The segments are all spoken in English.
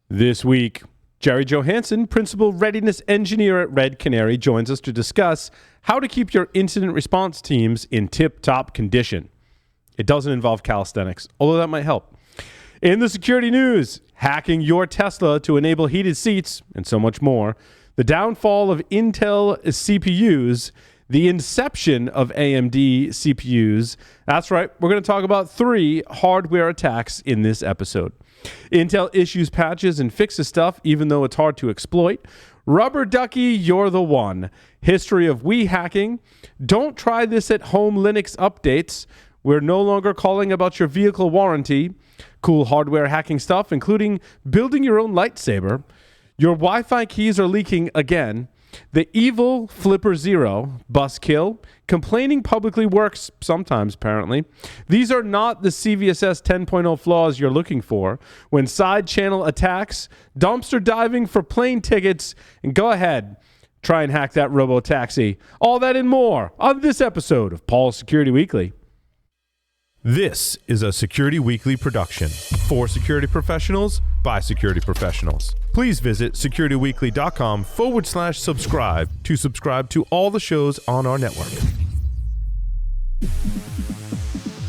This week, Jerry Johansen, Principal Readiness Engineer at Red Canary, joins us to discuss how to keep your incident response teams in tip-top condition. It doesn't involve calisthenics, although that might help. In the security news, hacking your Tesla to enable heated seats, and so much more. The downfall of Intel CPUs, the inception of AMD CPUs. That's right, we're going to talk about 3 hardware attacks in this episode. Intel issues patches and fixes stuff even though it's hard to exploit. Rubber Ducky, you're the one. History of Wii hacking. Don't try this at home Linux updates. We're no longer calling about your vehicle warranty. Cool hardware hacking stuff, including building your own lightsaber. Your Wi-Fi keys are leaking again. The evil Flipper Zero, buzzkill. Complaining publicly works sometimes, apparently. These are not the CVSS 10.0 flaws you're looking for. When side channel attacks, dumpster diving for plane tickets, and go ahead, try and hack that robo-taxi. All that and more on this episode of Paul's Security Weekly. This is a Security Weekly production for security professionals by security professionals. Please visit securityweekly.com/subscribe to subscribe to all the shows on our network.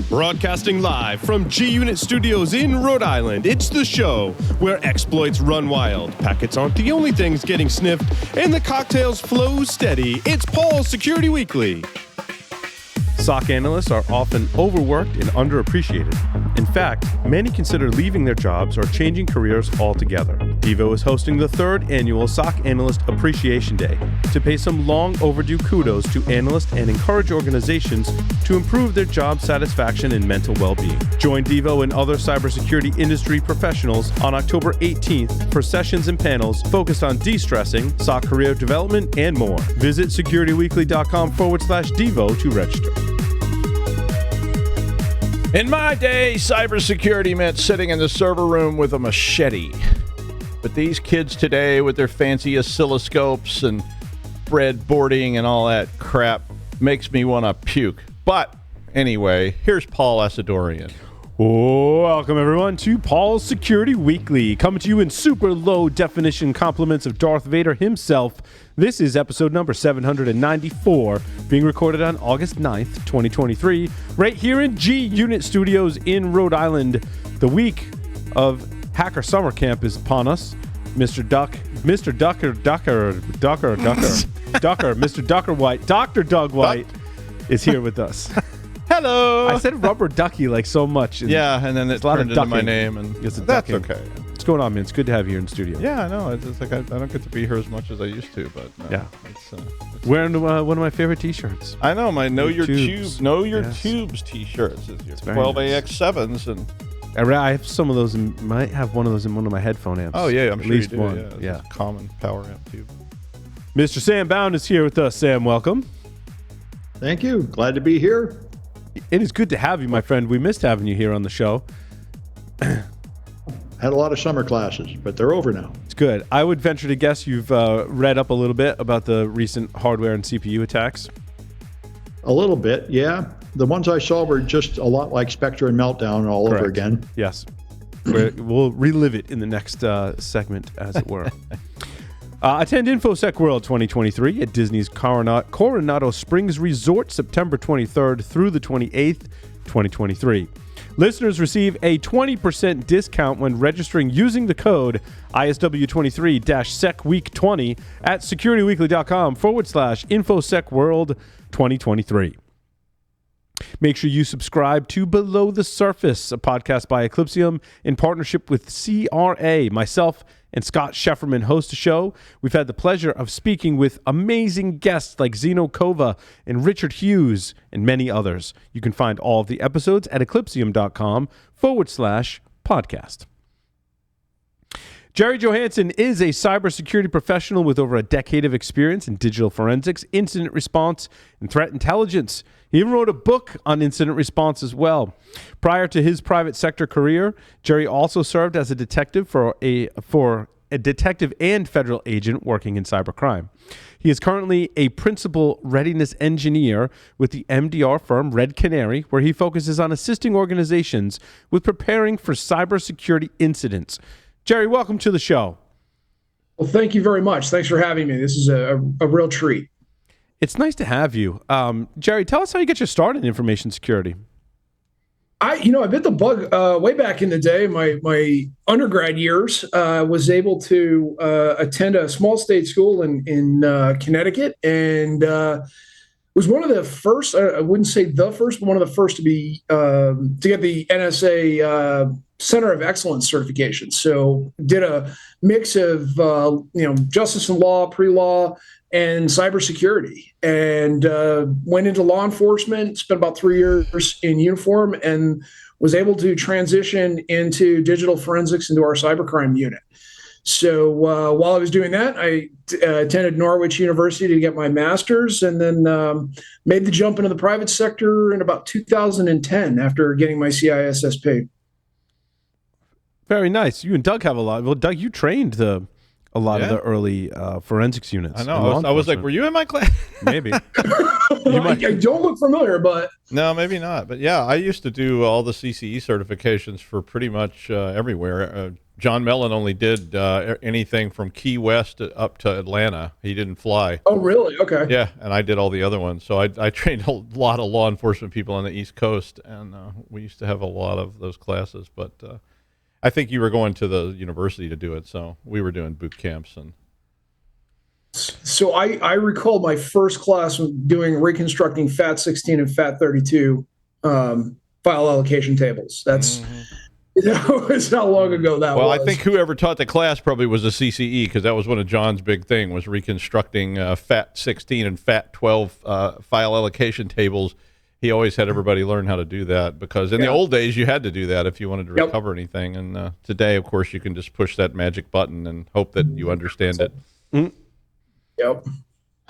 Broadcasting live from G-Unit Studios in Rhode Island, it's the show where exploits run wild, packets aren't the only things getting sniffed, and the cocktails flow steady. It's Paul's Security Weekly. SOC analysts are often overworked and underappreciated. In fact, many consider leaving their jobs or changing careers altogether. Devo is hosting the 3rd annual SOC Analyst Appreciation Day to pay some long overdue kudos to analysts and encourage organizations to improve their job satisfaction and mental well-being. Join Devo and other cybersecurity industry professionals on October 18th for sessions and panels focused on de-stressing, SOC career development, and more. Visit securityweekly.com/Devo to register. In my day, cybersecurity meant sitting in the server room with a machete. But these kids today, with their fancy oscilloscopes and breadboarding and all that crap, makes me want to puke. But anyway, here's Paul Asadorian. Welcome, everyone, to Paul's Security Weekly, coming to you in super low-definition compliments of Darth Vader himself. This is episode number 794, being recorded on August 9th, 2023, right here in G-Unit Studios in Rhode Island. The week of Hacker Summer Camp is upon us. Mr. Ducker White, Dr. Doug White is here with us. Hello. I said Rubber Ducky like so much. Yeah, and then it turned into my name, and that's okay. What's going on, man? It's good to have you here in the studio. Yeah, I know. It's just like I don't get to be here as much as I used to, but yeah, it's wearing one of my favorite T-shirts. I know my Know Your Tubes Tubes T-shirts. It's your 12AX7s, and I have some of those. Might have one of those in one of my headphone amps. Oh yeah, I'm sure least you do. One. Yeah, it's a common power amp tube. Mr. Sam Bound is here with us. Sam, welcome. Thank you. Glad to be here. It is good to have you, my friend. We missed having you here on the show. Had a lot of summer classes, but they're over now. It's good. I would venture to guess you've read up a little bit about the recent hardware and CPU attacks. A little bit, yeah. The ones I saw were just a lot like Spectre and Meltdown all over again. Yes. We'll relive it in the next segment, as it were. Attend InfoSecWorld 2023 at Disney's Coronado Springs Resort, September 23rd through the 28th, 2023. Listeners receive a 20% discount when registering using the code ISW23-SecWeek20 at securityweekly.com/InfoSecWorld 2023. Make sure you subscribe to Below the Surface, a podcast by Eclipsium in partnership with CRA. Myself and Scott Shefferman host a show. We've had the pleasure of speaking with amazing guests like Zeno Kova and Richard Hughes and many others. You can find all of the episodes at eclipsium.com/podcast. Jerry Johansen is a cybersecurity professional with over a decade of experience in digital forensics, incident response, and threat intelligence. He even wrote a book on incident response as well. Prior to his private sector career, Jerry also served as a detective for a detective and federal agent working in cybercrime. He is currently a principal readiness engineer with the MDR firm Red Canary, where he focuses on assisting organizations with preparing for cybersecurity incidents. Jerry, welcome to the show. Well, thank you very much. Thanks for having me. This is a real treat. It's nice to have you. Jerry, tell us how you get your start in information security. I bit the bug way back in the day. My undergrad years, was able to attend a small state school in Connecticut, and was one of the first. I wouldn't say the first, but one of the first to be to get the NSA Center of Excellence certification. So did a mix of justice and law, pre-law, and cybersecurity, and went into law enforcement, spent about 3 years in uniform, and was able to transition into digital forensics into our cybercrime unit. So while I was doing that, I attended Norwich University to get my master's, and then made the jump into the private sector in about 2010 after getting my CISSP. Very nice. You and Doug have a lot. Well, Doug, you trained a lot of the early forensics units. I know. I was like, were you in my class? Maybe. I don't look familiar, but... No, maybe not. But yeah, I used to do all the CCE certifications for pretty much everywhere. John Mellon only did anything from Key West up to Atlanta. He didn't fly. Oh, really? Okay. Yeah, and I did all the other ones. So I trained a lot of law enforcement people on the East Coast, and we used to have a lot of those classes. But I think you were going to the university to do it, so we were doing boot camps. And so I recall my first class doing reconstructing FAT16 and FAT32 file allocation tables. That's that was how long ago that was. Well, I think whoever taught the class probably was a CCE, because that was one of John's big thing, was reconstructing FAT16 and FAT12 file allocation tables. He always had everybody learn how to do that, because in the old days you had to do that if you wanted to recover anything. And today, of course, you can just push that magic button and hope that you understand it. Yep.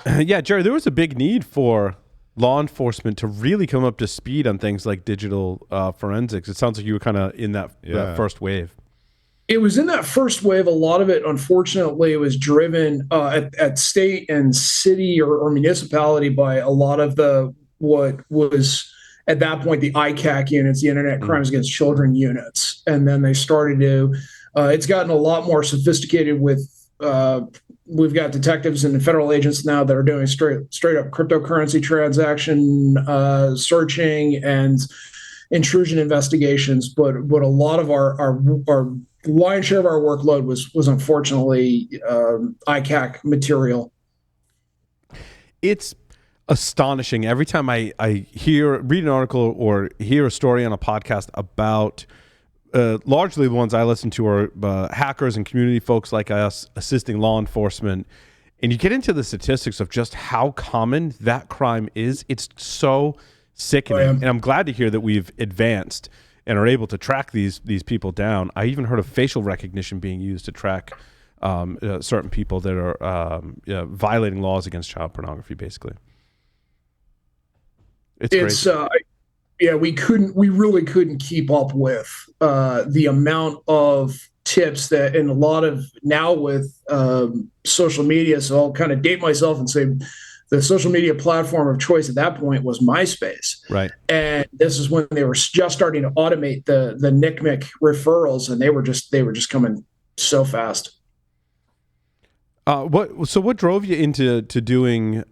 Yeah, Jerry, there was a big need for law enforcement to really come up to speed on things like digital forensics. It sounds like you were kind of in that first wave. It was in that first wave. A lot of it, unfortunately, was driven at state and city or municipality by a lot of what was at that point the ICAC units, the Internet Crimes Against Children units. And then they started to, it's gotten a lot more sophisticated with, we've got detectives and federal agents now that are doing straight up cryptocurrency transaction searching and intrusion investigations. But a lot of our lion's share of our workload was unfortunately ICAC material. It's astonishing every time I read an article or hear a story on a podcast about largely the ones I listen to are hackers and community folks like us assisting law enforcement, and you get into the statistics of just how common that crime is. It's so sickening. And I'm glad to hear that we've advanced and are able to track these people down. I even heard of facial recognition being used to track certain people that are violating laws against child pornography, basically. It's great. We really couldn't keep up with the amount of tips that, and a lot of now with social media. So I'll kind of date myself and say the social media platform of choice at that point was MySpace. Right. And this is when they were just starting to automate the NCMEC referrals, and they were just coming so fast. What drove you into doing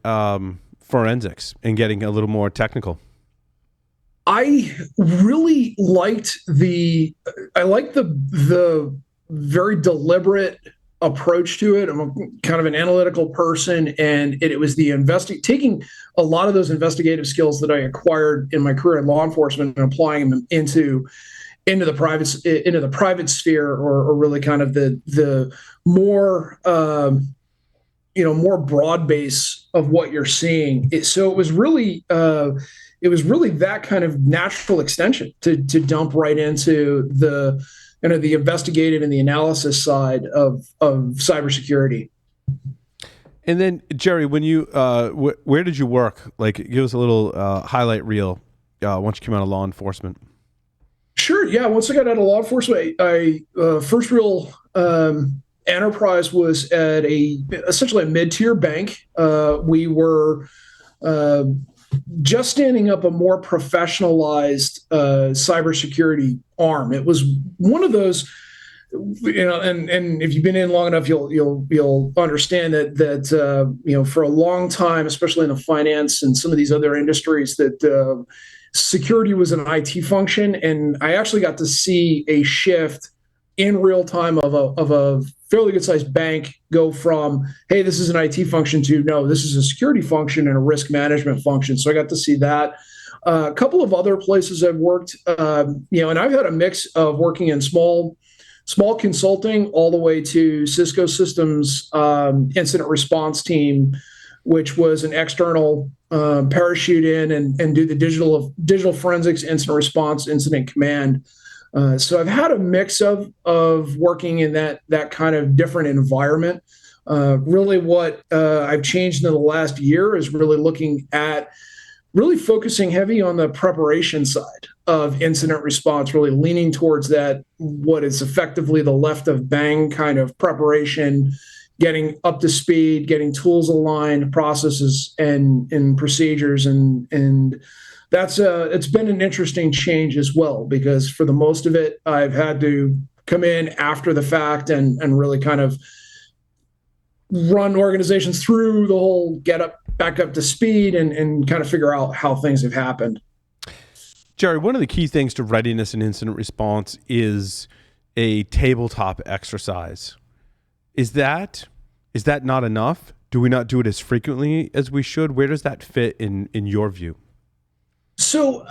forensics and getting a little more technical? I really liked the very deliberate approach to it. I'm kind of an analytical person, and it was the taking a lot of those investigative skills that I acquired in my career in law enforcement and applying them into the private sphere, or really kind of the more more broad base of what you're seeing. So it was really that kind of natural extension to dump right into the investigative and the analysis side of cybersecurity. And then, Jerry, when you where did you work? Like, give us a little highlight reel once you came out of law enforcement. Sure. Yeah. Once I got out of law enforcement, I first real enterprise was at essentially a mid-tier bank. We were just standing up a more professionalized cybersecurity arm. It was one of those and if you've been in long enough, you'll understand that for a long time, especially in the finance and some of these other industries, that security was an IT function, and I actually got to see a shift in real time of a fairly good sized bank go from, hey, this is an IT function, to no, this is a security function and a risk management function. So I got to see that. A couple of other places I've worked, and I've had a mix of working in small consulting all the way to Cisco Systems incident response team, which was an external parachute in and do the digital forensics, incident response, incident command. So I've had a mix of working in that kind of different environment. Really, what I've changed in the last year is really focusing heavy on the preparation side of incident response, really leaning towards that, what is effectively the left of bang kind of preparation, getting up to speed, getting tools aligned, processes and procedures. And that's it's been an interesting change as well, because for the most of it, I've had to come in after the fact and really kind of run organizations through the whole back up to speed and kind of figure out how things have happened. Jerry, one of the key things to readiness and incident response is a tabletop exercise. Is that not enough? Do we not do it as frequently as we should? Where does that fit in your view? So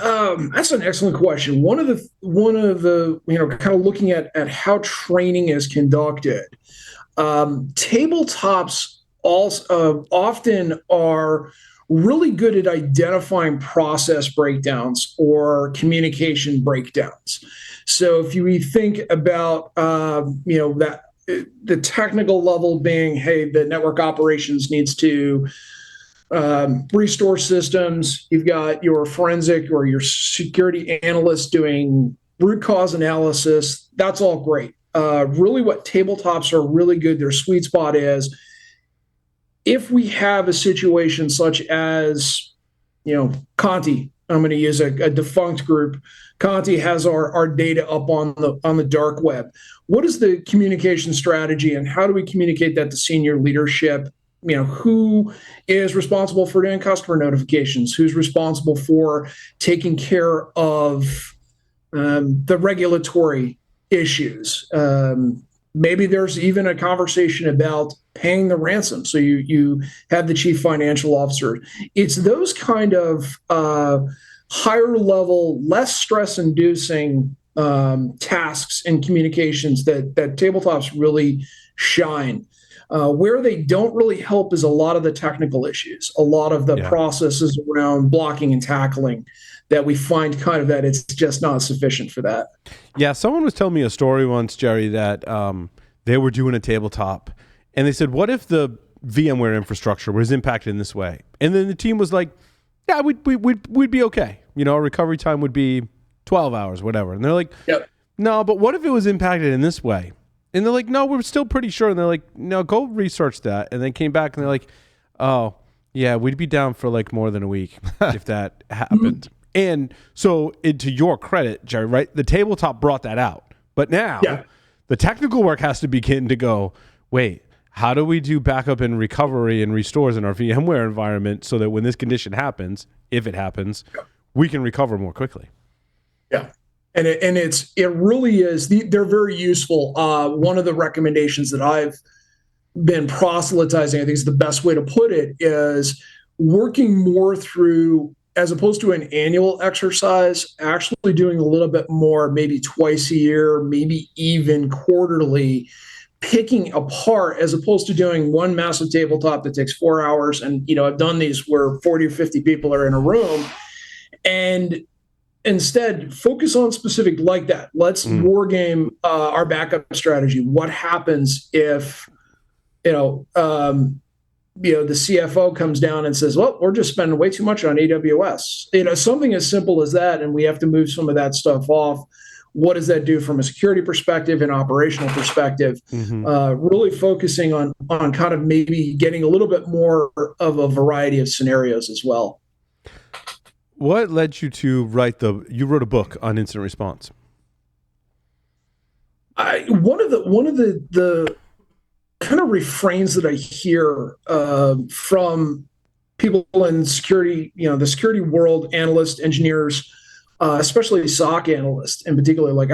that's an excellent question. One of the kind of looking at how training is conducted, tabletops also often are really good at identifying process breakdowns or communication breakdowns. So if you think about that the technical level being, hey, the network operations needs to restore systems. You've got your forensic or your security analyst doing root cause analysis. That's all great. Really what tabletops are really good, their sweet spot is, if we have a situation such as, Conti, I'm going to use a defunct group. Conti has our data up on the dark web. What is the communication strategy, and how do we communicate that to senior leadership? Who is responsible for doing customer notifications? Who's responsible for taking care of the regulatory issues? Maybe there's even a conversation about paying the ransom. So you have the chief financial officer. It's those kind of higher level, less stress inducing tasks and communications that tabletops really shine. Where they don't really help is a lot of the technical issues, a lot of the processes around blocking and tackling, that we find kind of that it's just not sufficient for that. Yeah, someone was telling me a story once, Jerry, that they were doing a tabletop, and they said, what if the VMware infrastructure was impacted in this way? And then the team was like, yeah, we'd be okay. Our recovery time would be 12 hours, whatever. And they're like, no, but what if it was impacted in this way? And they're like, no, we're still pretty sure. And they're like, no, go research that. And they came back and they're like, oh, yeah, we'd be down for like more than a week if that happened. And so, to your credit, Jerry, right, the tabletop brought that out. But now the technical work has to begin to go, wait, how do we do backup and recovery and restores in our VMware environment so that when this condition happens, if it happens, we can recover more quickly? Yeah. And it really is. They're very useful. One of the recommendations that I've been proselytizing, I think is the best way to put it, is working more through, as opposed to an annual exercise, actually doing a little bit more, maybe twice a year, maybe even quarterly, picking apart, as opposed to doing one massive tabletop that takes 4 hours. And I've done these where 40 or 50 people are in a room, and instead focus on specific like that. Let's war game our backup strategy. What happens if the CFO comes down and says, well, we're just spending way too much on AWS? Something as simple as that, and we have to move some of that stuff off. What does that do from a security perspective and operational perspective? Really focusing on kind of maybe getting a little bit more of a variety of scenarios as well. What led you to you wrote a book on incident response? One of the kind of refrains that I hear from people in security, the security world, analysts, engineers, especially SOC analysts in particular. Like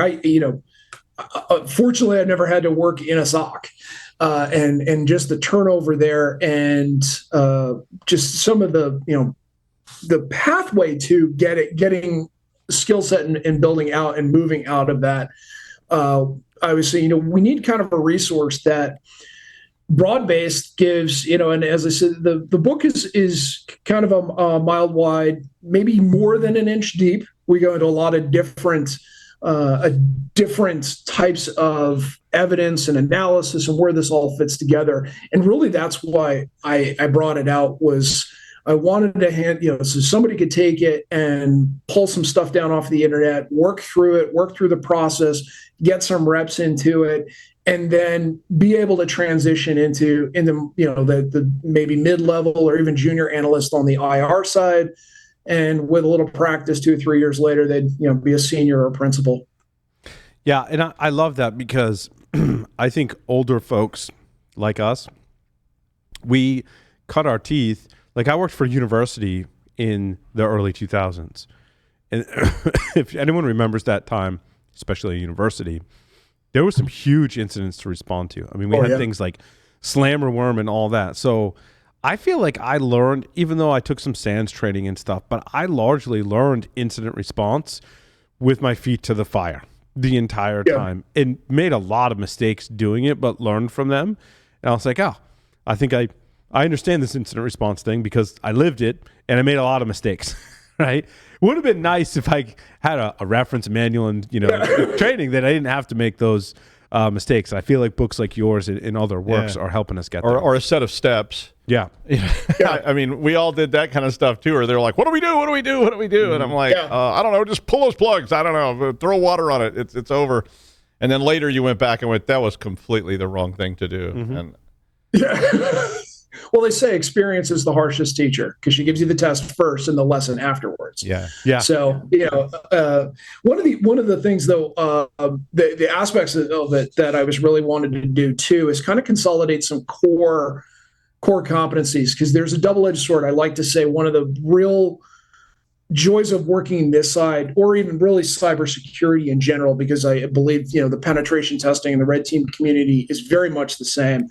fortunately, I've never had to work in a SOC, and just the turnover there, and just some of the pathway to getting skill set and building out and moving out of that. I was saying, we need kind of a resource that broad-based gives, and as I said, the book is kind of a mile wide, maybe more than an inch deep. We go into a lot of different types of evidence and analysis and where this all fits together. And really, that's why I brought it out. Was I wanted to so somebody could take it and pull some stuff down off the internet, work through the process, get some reps into it, and then be able to transition into the maybe mid-level or even junior analyst on the IR side. And with a little practice, 2 or 3 years later, they'd be a senior or principal. Yeah, and I love that because I think older folks like us, we cut our teeth. Like, I worked for a university in the early 2000s. And if anyone remembers that time, especially a university, there were some huge incidents to respond to. I mean, we had things like slammer worm and all that. So I feel like I learned, even though I took some SANS training and stuff, but I largely learned incident response with my feet to the fire the entire time, and made a lot of mistakes doing it, but learned from them. And I was like, I think I understand this incident response thing because I lived it and I made a lot of mistakes, right? It would have been nice if I had a reference manual and, training that I didn't have to make those mistakes. I feel like books like yours and other works are helping us get there. Or a set of steps. Yeah. I mean, we all did that kind of stuff too, or they're like, what do we do? What do we do? What do we do? Mm-hmm. And I'm like, I don't know, just pull those plugs. I don't know, throw water on it. It's over. And then later you went back and went, that was completely the wrong thing to do. Mm-hmm. And well, they say experience is the harshest teacher because she gives you the test first and the lesson afterwards. Yeah. So one of the things though, the aspects of it that I was really wanted to do too is kind of consolidate some core competencies, because there's a double-edged sword. I like to say one of the real joys of working this side, or even really cybersecurity in general, because I believe the penetration testing and the red team community is very much the same,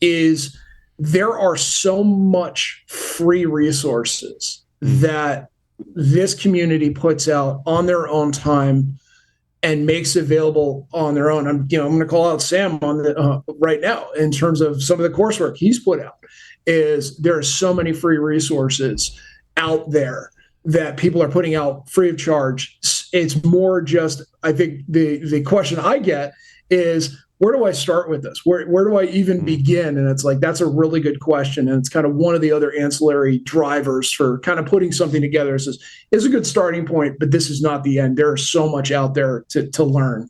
is there are so much free resources that this community puts out on their own time and makes available on their own. I'm going to call out Sam on the right now in terms of some of the coursework he's put out. Is there are so many free resources out there that people are putting out free of charge. It's more just, I think the question I get is, where do I start with this? Where do I even begin? And it's like, that's a really good question. And it's kind of one of the other ancillary drivers for kind of putting something together. Is a good starting point, but this is not the end. There is so much out there to learn.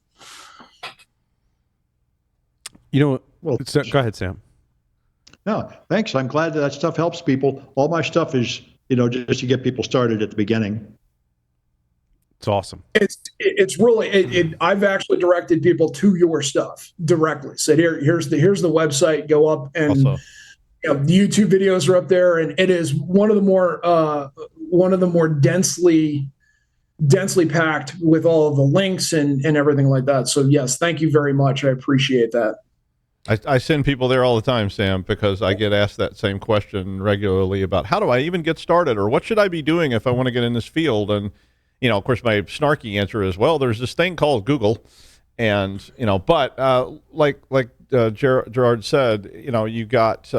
Well, go ahead, Sam. No, thanks. I'm glad that stuff helps people. All my stuff is, just to get people started at the beginning. It's awesome. It's really I've actually directed people to your stuff directly. Said here's the website. Go up and the YouTube videos are up there, and it is one of the more densely packed with all of the links and everything like that. So yes, thank you very much. I appreciate that. I send people there all the time, Sam, because I get asked that same question regularly about how do I even get started, or what should I be doing if I want to get in this field? And of course, my snarky answer is, well, there's this thing called Google, and but like Gerard said, you got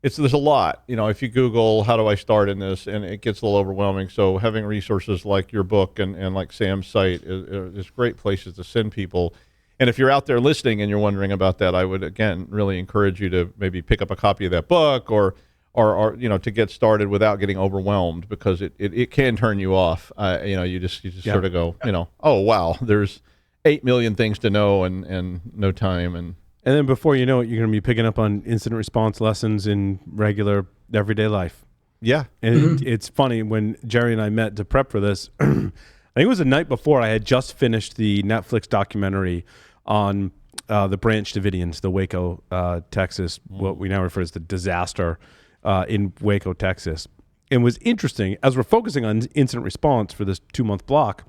there's a lot. If you Google how do I start in this, and it gets a little overwhelming. So having resources like your book and like Sam's site is great places to send people. And if you're out there listening and you're wondering about that, I would again really encourage you to maybe pick up a copy of that book or to get started without getting overwhelmed, because it can turn you off. You just sort of go, oh wow, there's 8 million things to know and no time. And then before you know it, you're going to be picking up on incident response lessons in regular everyday life. Yeah. And it's funny, when Jerry and I met to prep for this, I think it was the night before I had just finished the Netflix documentary on the Branch Davidians, the Waco, Texas, what we now refer as the disaster in Waco, Texas. It was interesting, as we're focusing on incident response for this 2-month block,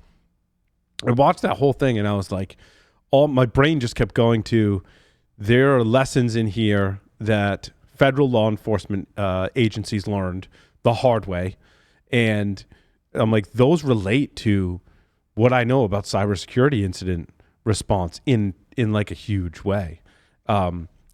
I watched that whole thing and I was like, my brain just kept going to, there are lessons in here that federal law enforcement agencies learned the hard way. And I'm like, those relate to what I know about cybersecurity incident response in like a huge way.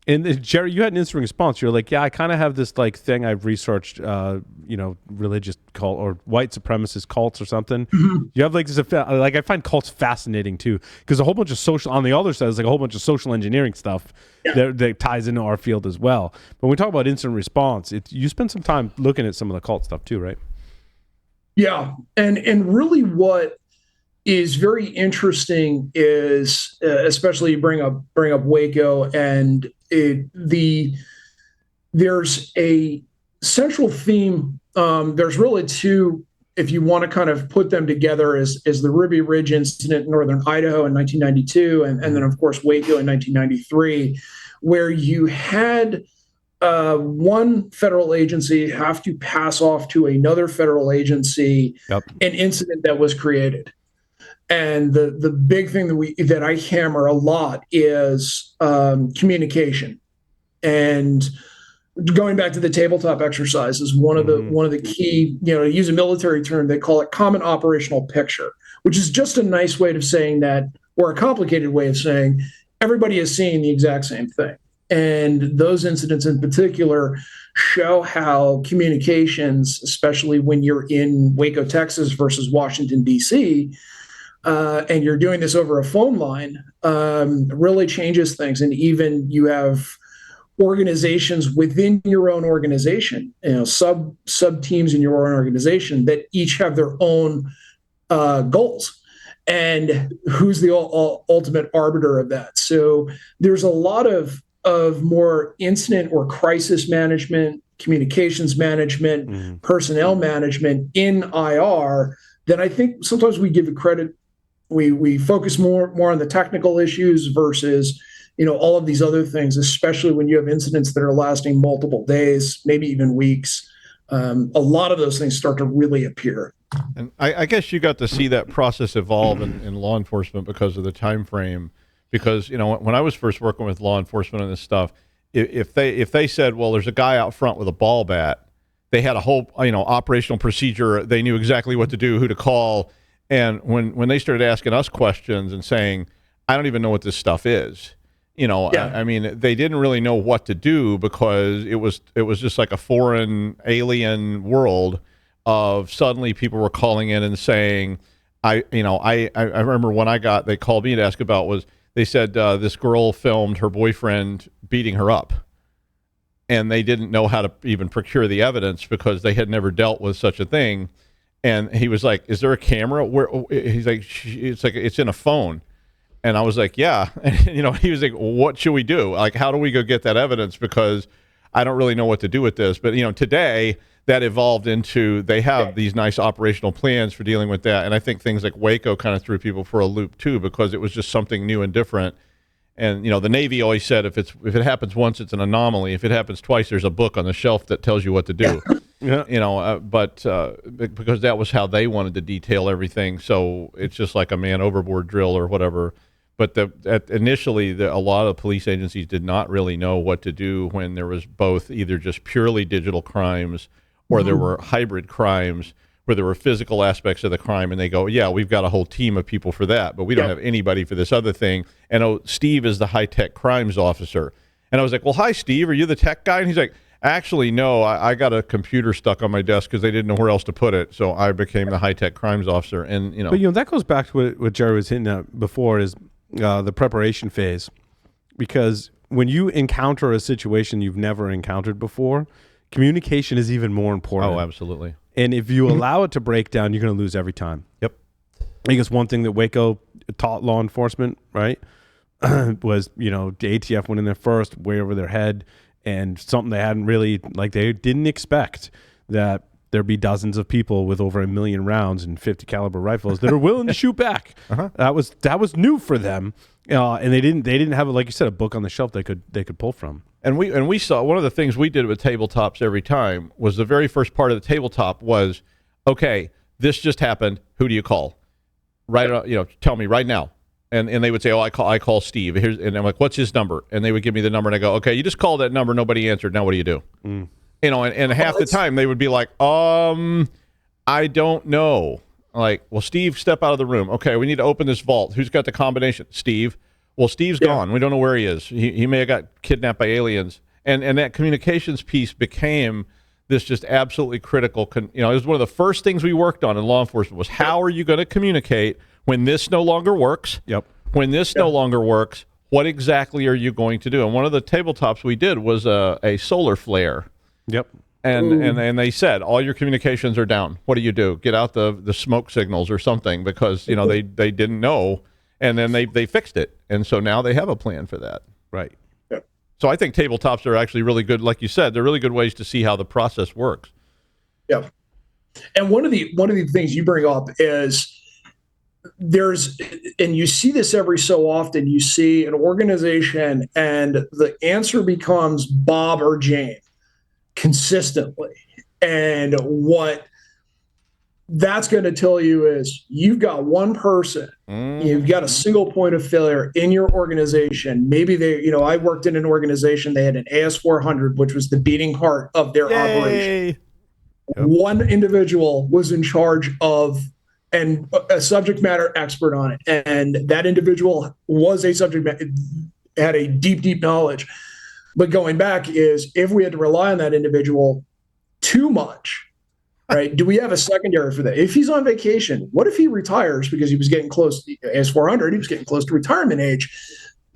And Jerry, you had an instant response. You're like, yeah, I kind of have this like thing I've researched, religious cult or white supremacist cults or something. Mm-hmm. You have like this, like I find cults fascinating too, because a whole bunch of social, on the other side is like a whole bunch of social engineering stuff that ties into our field as well. But when we talk about incident response, you spend some time looking at some of the cult stuff too, right? Yeah. And really what is very interesting is, especially you bring up Waco, and there's a central theme. There's really two, if you want to kind of put them together, is the Ruby Ridge incident in northern Idaho in 1992, and then of course Waco in 1993, where you had one federal agency have to pass off to another federal agency an incident that was created. And the big thing that I hammer a lot is communication. And going back to the tabletop exercise is one of the key, to use a military term, they call it common operational picture, which is just a nice way of saying that, or a complicated way of saying everybody is seeing the exact same thing. And those incidents in particular show how communications, especially when you're in Waco, Texas versus Washington, D.C., and you're doing this over a phone line, really changes things. And even you have organizations within your own organization, sub teams in your own organization that each have their own goals. And who's the ultimate arbiter of that? So there's a lot of more incident or crisis management, communications management, personnel management in IR that I think sometimes we give it credit. We focus more on the technical issues versus, all of these other things, especially when you have incidents that are lasting multiple days, maybe even weeks. A lot of those things start to really appear. And I guess you got to see that process evolve in law enforcement because of the time frame. Because, when I was first working with law enforcement on this stuff, if they said, well, there's a guy out front with a ball bat, they had a whole, operational procedure. They knew exactly what to do, who to call. And when they started asking us questions and saying, I don't even know what this stuff is, I mean, they didn't really know what to do because it was just like a foreign alien world of suddenly people were calling in and saying, I remember when they called me to ask about they said this girl filmed her boyfriend beating her up. And they didn't know how to even procure the evidence because they had never dealt with such a thing. And he was like, is there a camera? Where? He's like, it's in a phone. And I was like, yeah. And, he was like, what should we do? Like, how do we go get that evidence? Because I don't really know what to do with this. But, today that evolved into, they have these nice operational plans for dealing with that. And I think things like Waco kind of threw people for a loop too, because it was just something new and different. And, the Navy always said, if it happens once, it's an anomaly. If it happens twice, there's a book on the shelf that tells you what to do. But because that was how they wanted to detail everything. So it's just like a man overboard drill or whatever. But initially, a lot of police agencies did not really know what to do when there was both either just purely digital crimes or there were hybrid crimes where there were physical aspects of the crime, and they go, yeah, we've got a whole team of people for that, but we don't have anybody for this other thing. And Steve is the high-tech crimes officer. And I was like, well, hi, Steve, are you the tech guy? And he's like, actually, no, I got a computer stuck on my desk because they didn't know where else to put it, so I became the high-tech crimes officer. And But, that goes back to what Jerry was hitting at before is the preparation phase. Because when you encounter a situation you've never encountered before, communication is even more important. Oh, absolutely. And if you allow it to break down, you're going to lose every time. Yep. I guess one thing that Waco taught law enforcement, right, was, the ATF went in there first, way over their head, and something they hadn't really, they didn't expect that there'd be dozens of people with over 1 million rounds and 50 caliber rifles that are willing to shoot back. That was new for them, and they didn't have, like you said, a book on the shelf they could pull from. And we saw one of the things we did with tabletops every time was the very first part of the tabletop was, okay, this just happened. Who do you call? Tell me right now. And they would say, oh, I call Steve. And I'm like, what's his number? And they would give me the number, and I go, okay, you just called that number. Nobody answered. Now what do you do? And half the time they would be like, I don't know. Like, well, Steve, step out of the room. Okay, we need to open this vault. Who's got the combination? Steve. Well, Steve's gone. We don't know where he is. He may have got kidnapped by aliens. And that communications piece became this just absolutely critical. It was one of the first things we worked on in law enforcement was how are you going to communicate when this no longer works? When this no longer works, what exactly are you going to do? And one of the tabletops we did was a solar flare. And they said, all your communications are down. What do? Get out the smoke signals or something because, they didn't know. And then they fixed it. And so now they have a plan for that. Right. So I think tabletops are actually really good. Like you said, they're really good ways to see how the process works. Yeah. And one of the things you bring up is and you see this every so often, you see an organization and the answer becomes Bob or Jane consistently. And what that's going to tell you is you've got one person, you've got a single point of failure in your organization. Maybe I worked in an organization, they had an AS400, which was the beating heart of their operation. One individual was in charge of and a subject matter expert on it. And that individual was had a deep knowledge. But going back is if we had to rely on that individual too much, right? Do we have a secondary for that? If he's on vacation, what if he retires because he was getting close, as 400, he was getting close to retirement age?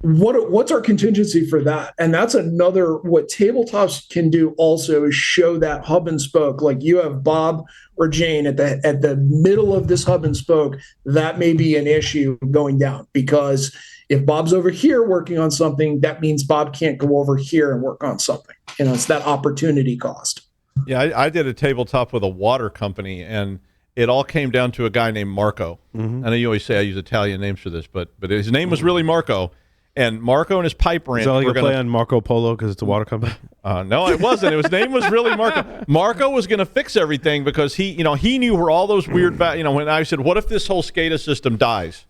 What's our contingency for that? And that's what tabletops can do also is show that hub and spoke. Like you have Bob or Jane at the middle of this hub and spoke, that may be an issue going down because if Bob's over here working on something, that means Bob can't go over here and work on something. It's that opportunity cost. Yeah, I did a tabletop with a water company, and it all came down to a guy named Marco. I know you always say I use Italian names for this, but his name was really Marco. And Marco and his pipe wrench. Is that like a play on Marco Polo because it's a water company? No, it wasn't. His name was really Marco. Marco was going to fix everything because he knew where all those weird, when I said, what if this whole SCADA system dies?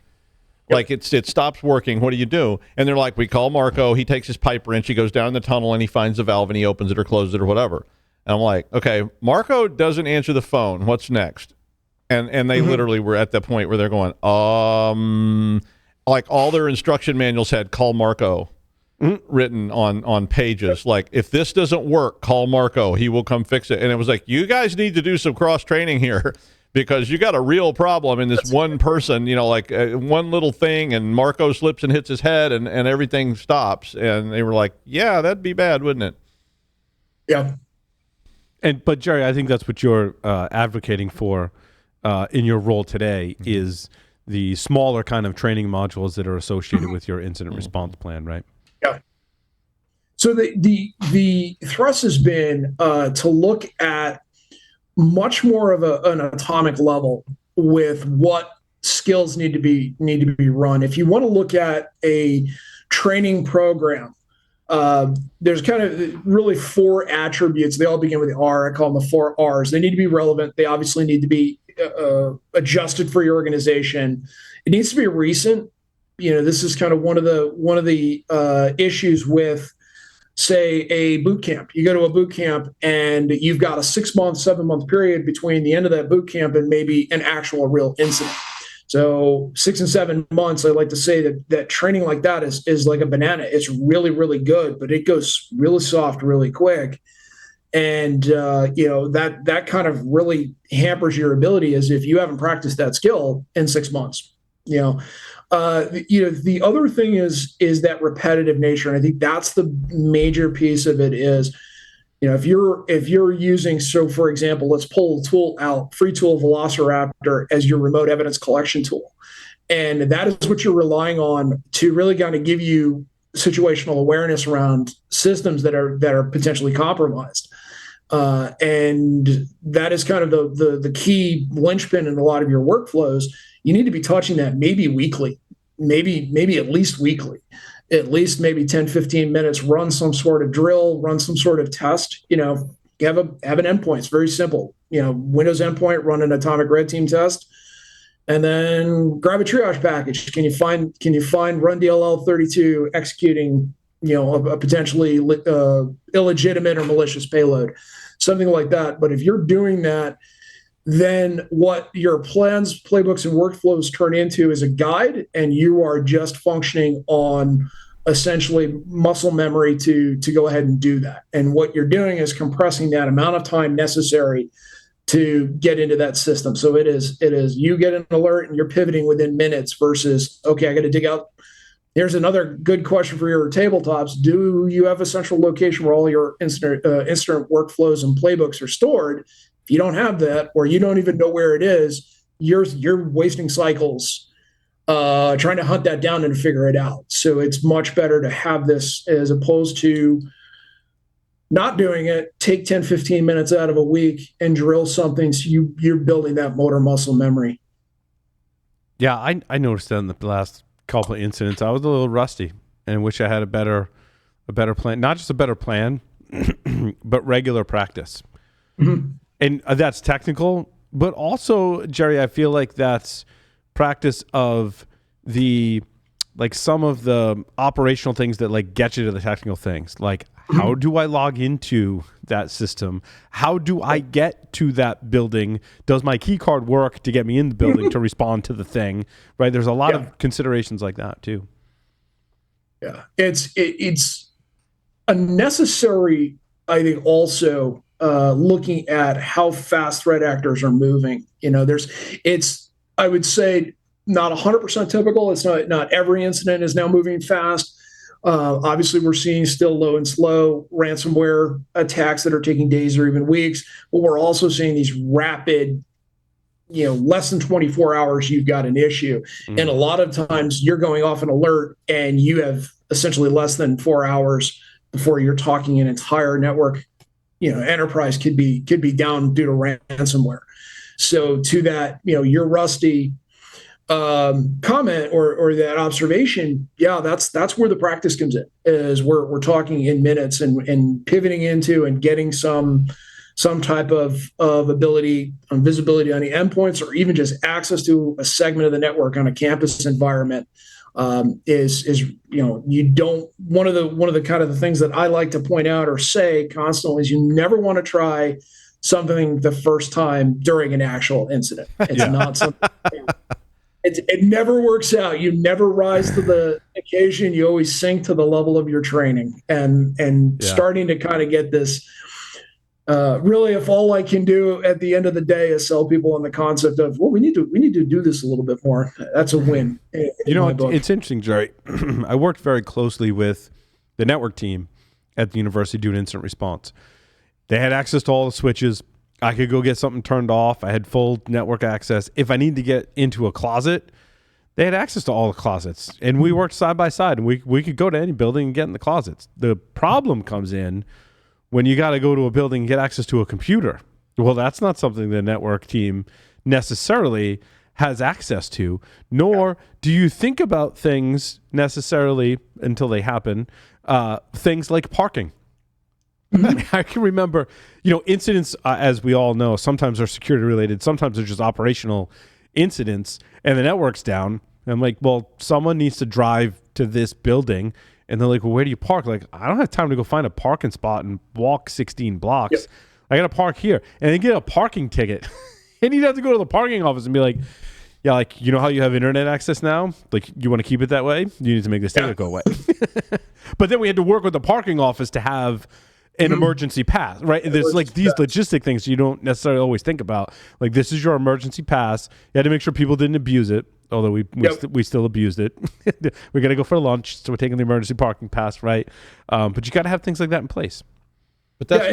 Like it stops working. What do you do? And they're like, we call Marco. He takes his pipe wrench. He goes down the tunnel and he finds the valve and he opens it or closes it or whatever. And I'm like, okay, Marco doesn't answer the phone. What's next? And they literally were at the point where they're going, like all their instruction manuals had call Marco written on pages. Like, if this doesn't work, call Marco. He will come fix it. And it was like, you guys need to do some cross-training here because you got a real problem in this one person, one little thing, and Marco slips and hits his head and everything stops. And they were like, yeah, that'd be bad, wouldn't it? Yeah. But Jerry, I think that's what you're advocating for in your role today is the smaller kind of training modules that are associated with your incident response plan, right? Yeah. So the thrust has been to look at much more of an atomic level with what skills need to be run. If you want to look at a training program, there's kind of really 4 attributes. They all begin with the R. I call them the 4 R's. They need to be relevant. They obviously need to be adjusted for your organization. It needs to be recent. This is kind of one of the issues with, say, a boot camp. You go to a boot camp and you've got a 6-month, 7-month period between the end of that boot camp and maybe an actual real incident. So 6 and 7 months, I like to say that training like that is like a banana. It's really, really good, but it goes really soft, really quick. And, that kind of really hampers your ability as if you haven't practiced that skill in 6 months. The other thing is that repetitive nature. And I think that's the major piece of it is, if you're using, so for example, let's pull a tool out, free tool Velociraptor as your remote evidence collection tool. And that is what you're relying on to really kind of give you situational awareness around systems that are potentially compromised. And that is kind of the key linchpin in a lot of your workflows. You need to be touching that maybe weekly, maybe at least weekly, at least maybe 10, 15 minutes, run some sort of drill, run some sort of test, have an endpoint. It's very simple. Windows endpoint, run an atomic red team test, and then grab a triage package. Can you find run DLL 32 executing, a potentially illegitimate or malicious payload, something like that. But if you're doing that, then what your plans, playbooks, and workflows turn into is a guide, and you are just functioning on essentially muscle memory to go ahead and do that. And what you're doing is compressing that amount of time necessary to get into that system. So it is you get an alert and you're pivoting within minutes versus, okay, I got to dig out. Here's another good question for your tabletops. Do you have a central location where all your incident workflows and playbooks are stored? If you don't have that, or you don't even know where it is, you're wasting cycles trying to hunt that down and figure it out. So it's much better to have this as opposed to not doing it. Take 10, 15 minutes out of a week and drill something so you're building that motor muscle memory. Yeah, I noticed that in the last couple of incidents. I was a little rusty and wish I had a better plan. Not just a better plan, but regular practice. Mm-hmm. And that's technical, but also, Jerry, I feel like that's practice of some of the operational things that get you to the technical things. Like, how do I log into that system? How do I get to that building? Does my key card work to get me in the building to respond to the thing? Right? There's a lot of considerations like that too. Yeah, it's a necessary, I think, also looking at how fast threat actors are moving. I would say not 100% typical. It's not every incident is now moving fast. Obviously, we're seeing still low and slow ransomware attacks that are taking days or even weeks, but we're also seeing these rapid, less than 24 hours, you've got an issue. Mm. And a lot of times you're going off an alert and you have essentially less than 4 hours before you're talking an entire network, enterprise could be down due to ransomware. So to that, your rusty comment or that observation, that's where the practice comes in, is we're talking in minutes and pivoting into and getting some type of ability on visibility on the endpoints, or even just access to a segment of the network on a campus environment. You don't, one of the kind of the things that I like to point out or say constantly is you never want to try something the first time during an actual incident. It's not something. It never works out. You never rise to the occasion. You always sink to the level of your training, and starting to kind of get this. Really, if all I can do at the end of the day is sell people on the concept of, well, we need to do this a little bit more. That's a win. It's interesting, Jerry. I worked very closely with the network team at the university doing incident response. They had access to all the switches. I could go get something turned off. I had full network access. If I need to get into a closet, they had access to all the closets. And we worked side by side, and we could go to any building and get in the closets. The problem comes in when you got to go to a building and get access to a computer. Well, that's not something the network team necessarily has access to, nor do you think about things necessarily until they happen, things like parking. I can remember, incidents, as we all know, sometimes are security related, sometimes they're just operational incidents, and the network's down. And I'm like, well, someone needs to drive to this building. And they're like, well, where do you park? Like, I don't have time to go find a parking spot and walk 16 blocks. Yep. I got to park here. And they get a parking ticket. And you'd have to go to the parking office and be like, yeah, like, how you have internet access now? Like, you want to keep it that way? You need to make this ticket go away. But then we had to work with the parking office to have an emergency pass, right? There's like these logistic things you don't necessarily always think about. Like, this is your emergency pass. You had to make sure people didn't abuse it, although we still abused it. We got to go for lunch, so we're taking the emergency parking pass, right? But you got to have things like that in place. But that's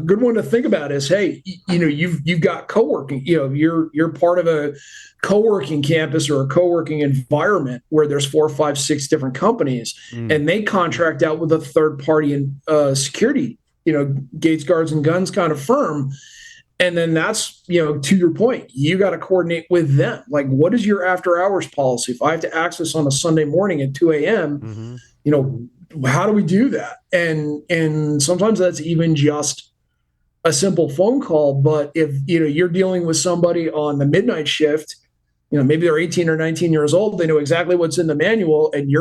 good one to think about is, hey, you've got co-working. You're part of a co-working campus or a co-working environment where there's 4, 5, 6 different companies, and they contract out with a third party and security gates, guards, and guns kind of firm. And then that's, to your point, you got to coordinate with them. Like, what is your after hours policy? If I have to access on a Sunday morning at 2 a.m., how do we do that? And sometimes that's even just a simple phone call. But if, you're dealing with somebody on the midnight shift, maybe they're 18 or 19 years old, they know exactly what's in the manual, and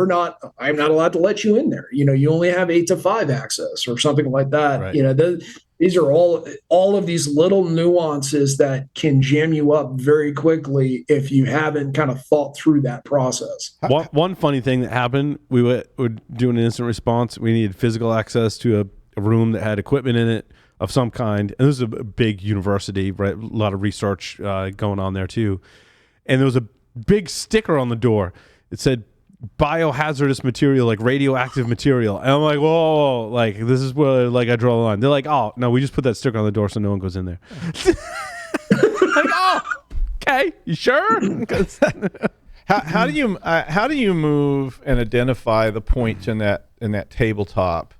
I'm not allowed to let you in there. You only have 8 to 5 access or something like that. Right. These are all of these little nuances that can jam you up very quickly if you haven't kind of thought through that process. One funny thing that happened, we were doing an instant response. We needed physical access to a room that had equipment in it of some kind. And this is a big university, right? A lot of research going on there too. And there was a big sticker on the door. It said biohazardous material, like radioactive material. And I'm like, whoa, like this is where I draw the line. They're like, oh no, we just put that sticker on the door so no one goes in there. Like, oh, okay, you sure? how do you move and identify the points in that tabletop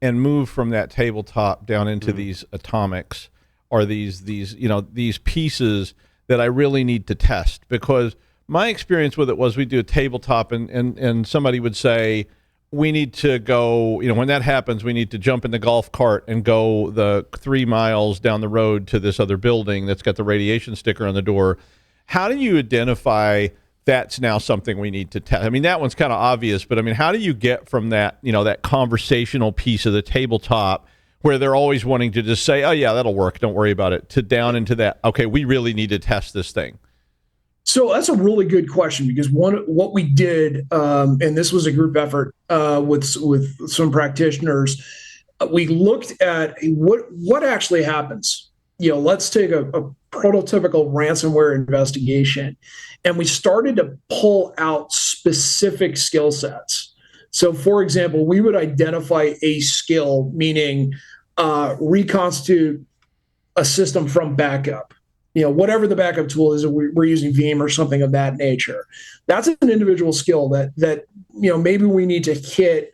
and move from that tabletop down into these atomics or these pieces that I really need to test? Because my experience with it was we do a tabletop and somebody would say, we need to go, when that happens, we need to jump in the golf cart and go the 3 miles down the road to this other building that's got the radiation sticker on the door. How do you identify that's now something we need to test? I mean, that one's kind of obvious, but I mean, how do you get from that, that conversational piece of the tabletop where they're always wanting to just say, oh yeah, that'll work, don't worry about it, to down into that, okay, we really need to test this thing? So that's a really good question, because what we did, and this was a group effort with some practitioners, we looked at what actually happens. Let's take a prototypical ransomware investigation, and we started to pull out specific skill sets. So, for example, we would identify a skill, meaning reconstitute a system from backup. Whatever the backup tool is, we're using Veeam or something of that nature. That's an individual skill that maybe we need to hit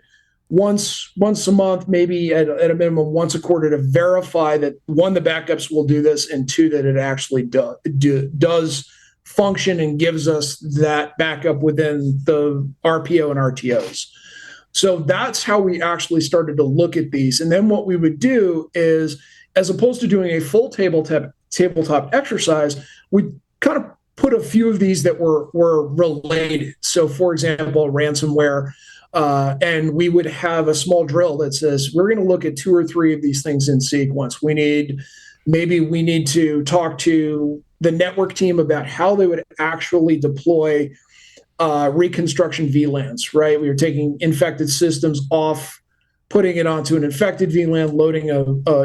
once a month, maybe at a minimum once a quarter, to verify that, one, the backups will do this, and two, that it actually does function and gives us that backup within the RPO and RTOs. So that's how we actually started to look at these. And then what we would do is, as opposed to doing a full tabletop exercise, we kind of put a few of these that were related. So, for example, ransomware, and we would have a small drill that says, we're going to look at 2 or 3 of these things in sequence. Maybe we need to talk to the network team about how they would actually deploy reconstruction VLANs, right? We were taking infected systems off, putting it onto an infected VLAN, loading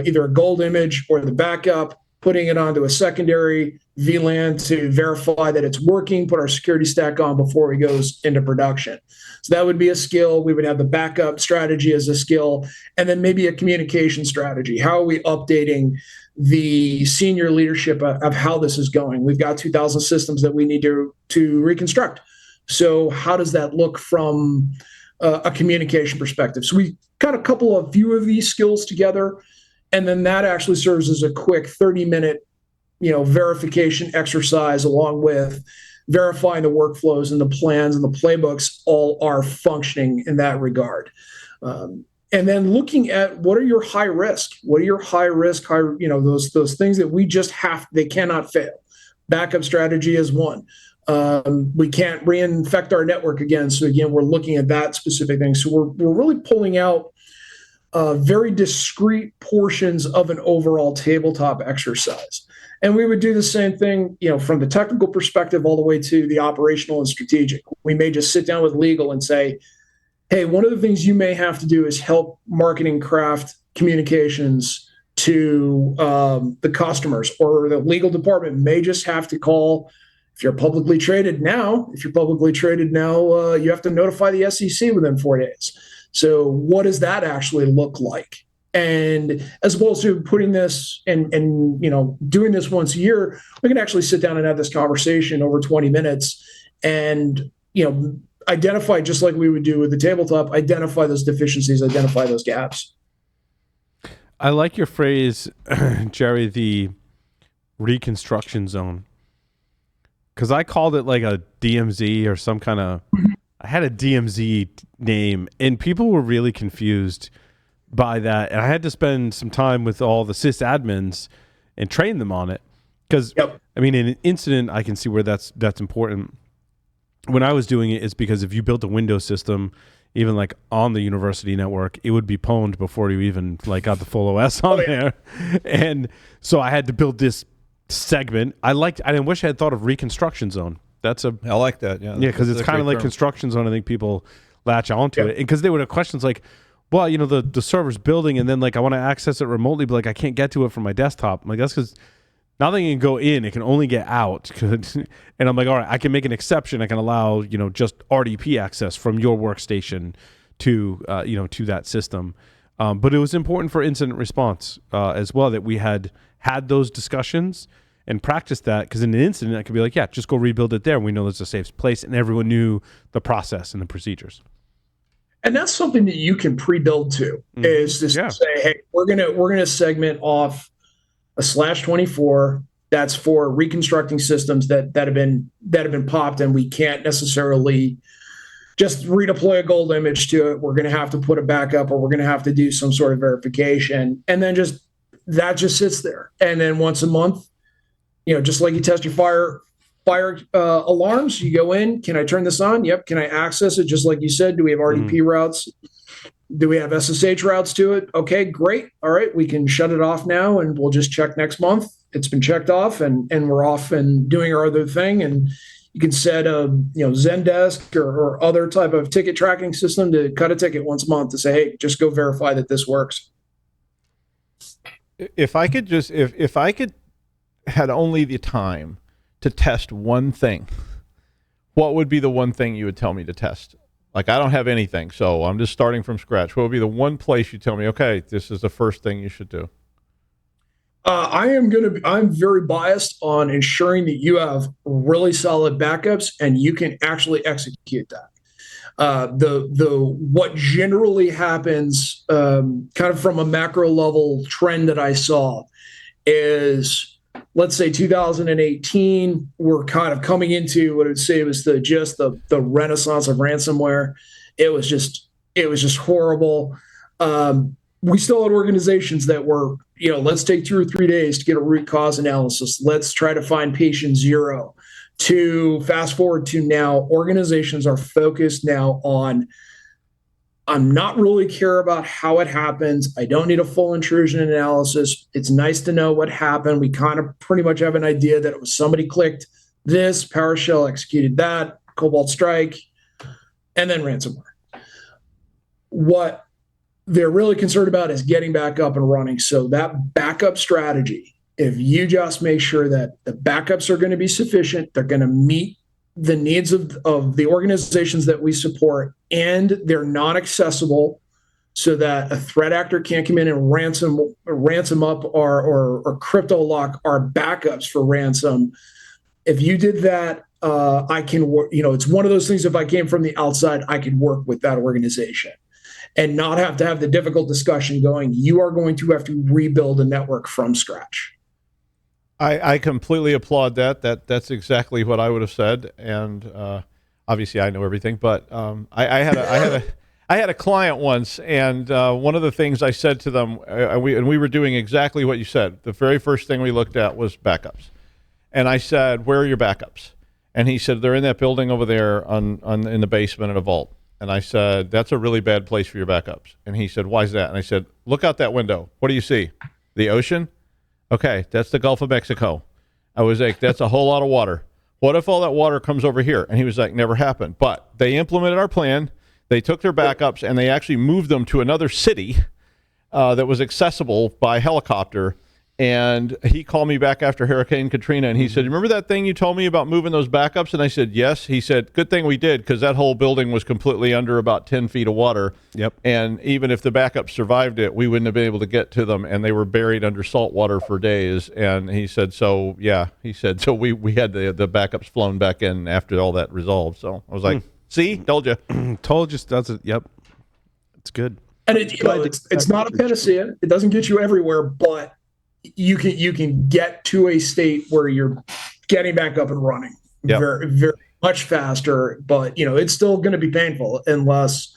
either a gold image or the backup, putting it onto a secondary VLAN to verify that it's working, put our security stack on before it goes into production. So that would be a skill. We would have the backup strategy as a skill, and then maybe a communication strategy. How are we updating the senior leadership of how this is going? We've got 2,000 systems that we need to reconstruct. So how does that look from a communication perspective? So we got a few of these skills together, and then that actually serves as a quick 30-minute, verification exercise, along with verifying the workflows and the plans and the playbooks all are functioning in that regard. And then looking at what are your high risk, those things that they cannot fail. Backup strategy is one. We can't reinfect our network again. So again, we're looking at that specific thing. So we're really pulling out very discrete portions of an overall tabletop exercise. And we would do the same thing, from the technical perspective all the way to the operational and strategic. We may just sit down with legal and say, hey, one of the things you may have to do is help marketing craft communications to the customers, or the legal department may just have to call. If you're publicly traded now, you have to notify the SEC within 4 days. So what does that actually look like? And as opposed to putting this and doing this once a year, we can actually sit down and have this conversation over 20 minutes and, identify, just like we would do with the tabletop, identify those deficiencies, identify those gaps. I like your phrase, Jerry, the reconstruction zone. Because I called it like a DMZ or some kind of, I had a DMZ name, and people were really confused by that. And I had to spend some time with all the sysadmins and train them on it. Because, I mean, in an incident, I can see where that's important. When I was doing it, it's because if you built a Windows system, even like on the university network, it would be pwned before you even like got the full OS on there. And so I had to build this segment. I wish I had thought of reconstruction zone. I like that. Yeah. Yeah. Cause it's kind of like construction zone. I think people latch onto it. And cause they would have questions like, well, you know, the server's building and then like, I want to access it remotely, but like, I can't get to it from my desktop. I'm like, that's cause nothing can go in, it can only get out. And I'm like, all right, I can make an exception. I can allow, you know, just RDP access from your workstation to, to that system. But it was important for incident response as well that we had those discussions and practiced that, because in an incident, I could be like, yeah, just go rebuild it there. We know there's a safe place, and everyone knew the process and the procedures. And that's something that you can pre-build to, is just to say, hey, we're gonna segment off a /24 that's for reconstructing systems that have been popped, and we can't necessarily just redeploy a gold image to it. We're going to have to put a backup, or we're going to have to do some sort of verification, and then that just sits there. And then once a month, you know, just like you test your fire alarms, you go in. Can I turn this on? Yep. Can I access it? Just like you said, do we have RDP routes? Do we have SSH routes to it? Okay, great. All right, we can shut it off now, and we'll just check next month. It's been checked off, and we're off and doing our other thing. And you can set a Zendesk or other type of ticket tracking system to cut a ticket once a month to say, hey, just go verify that this works. If I could had only the time to test one thing, what would be the one thing you would tell me to test? Like, I don't have anything, so I'm just starting from scratch. What would be the one place you tell me, okay, this is the first thing you should do? I'm very biased on ensuring that you have really solid backups and you can actually execute that. What generally happens, kind of from a macro level trend that I saw, is, let's say 2018, we're kind of coming into what I would say was the renaissance of ransomware. It was just horrible. We still had organizations that were, let's take 2 or 3 days to get a root cause analysis. Let's try to find patient zero. To fast forward to now, organizations are focused now on, I'm not really care about how it happens. I don't need a full intrusion analysis. It's nice to know what happened. We kind of pretty much have an idea that it was somebody clicked this, PowerShell executed that, Cobalt Strike, and then ransomware. What they're really concerned about is getting back up and running. So that backup strategy, if you just make sure that the backups are going to be sufficient, they're going to meet the needs of the organizations that we support, and they're not accessible so that a threat actor can't come in and ransom up or crypto lock our backups for ransom. If you did that, I can work, it's one of those things, if I came from the outside, I could work with that organization and not have to have the difficult discussion going, you are going to have to rebuild a network from scratch. I completely applaud that. That's exactly what I would have said. And obviously I know everything, but I had a client once, and one of the things I said to them, we were doing exactly what you said. The very first thing we looked at was backups. And I said, where are your backups? And he said, they're in that building over there in the basement in a vault. And I said, that's a really bad place for your backups. And he said, why is that? And I said, look out that window. What do you see? The ocean? Okay, that's the Gulf of Mexico. I was like, that's a whole lot of water. What if all that water comes over here? And he was like, never happened. But they implemented our plan. They took their backups and they actually moved them to another city that was accessible by helicopter. And he called me back after Hurricane Katrina, and he said, remember that thing you told me about moving those backups? And I said, yes. He said, good thing we did, because that whole building was completely under about 10 feet of water. Yep. And even if the backups survived it, we wouldn't have been able to get to them, and they were buried under salt water for days. And he said, so, yeah. He said, so we had the backups flown back in after all that resolved. So I was like, see? Told you. Told you. That's it. Yep. It's good. And it's not a panacea. It doesn't get you everywhere, but you can get to a state where you're getting back up and running very, very much faster. But it's still going to be painful unless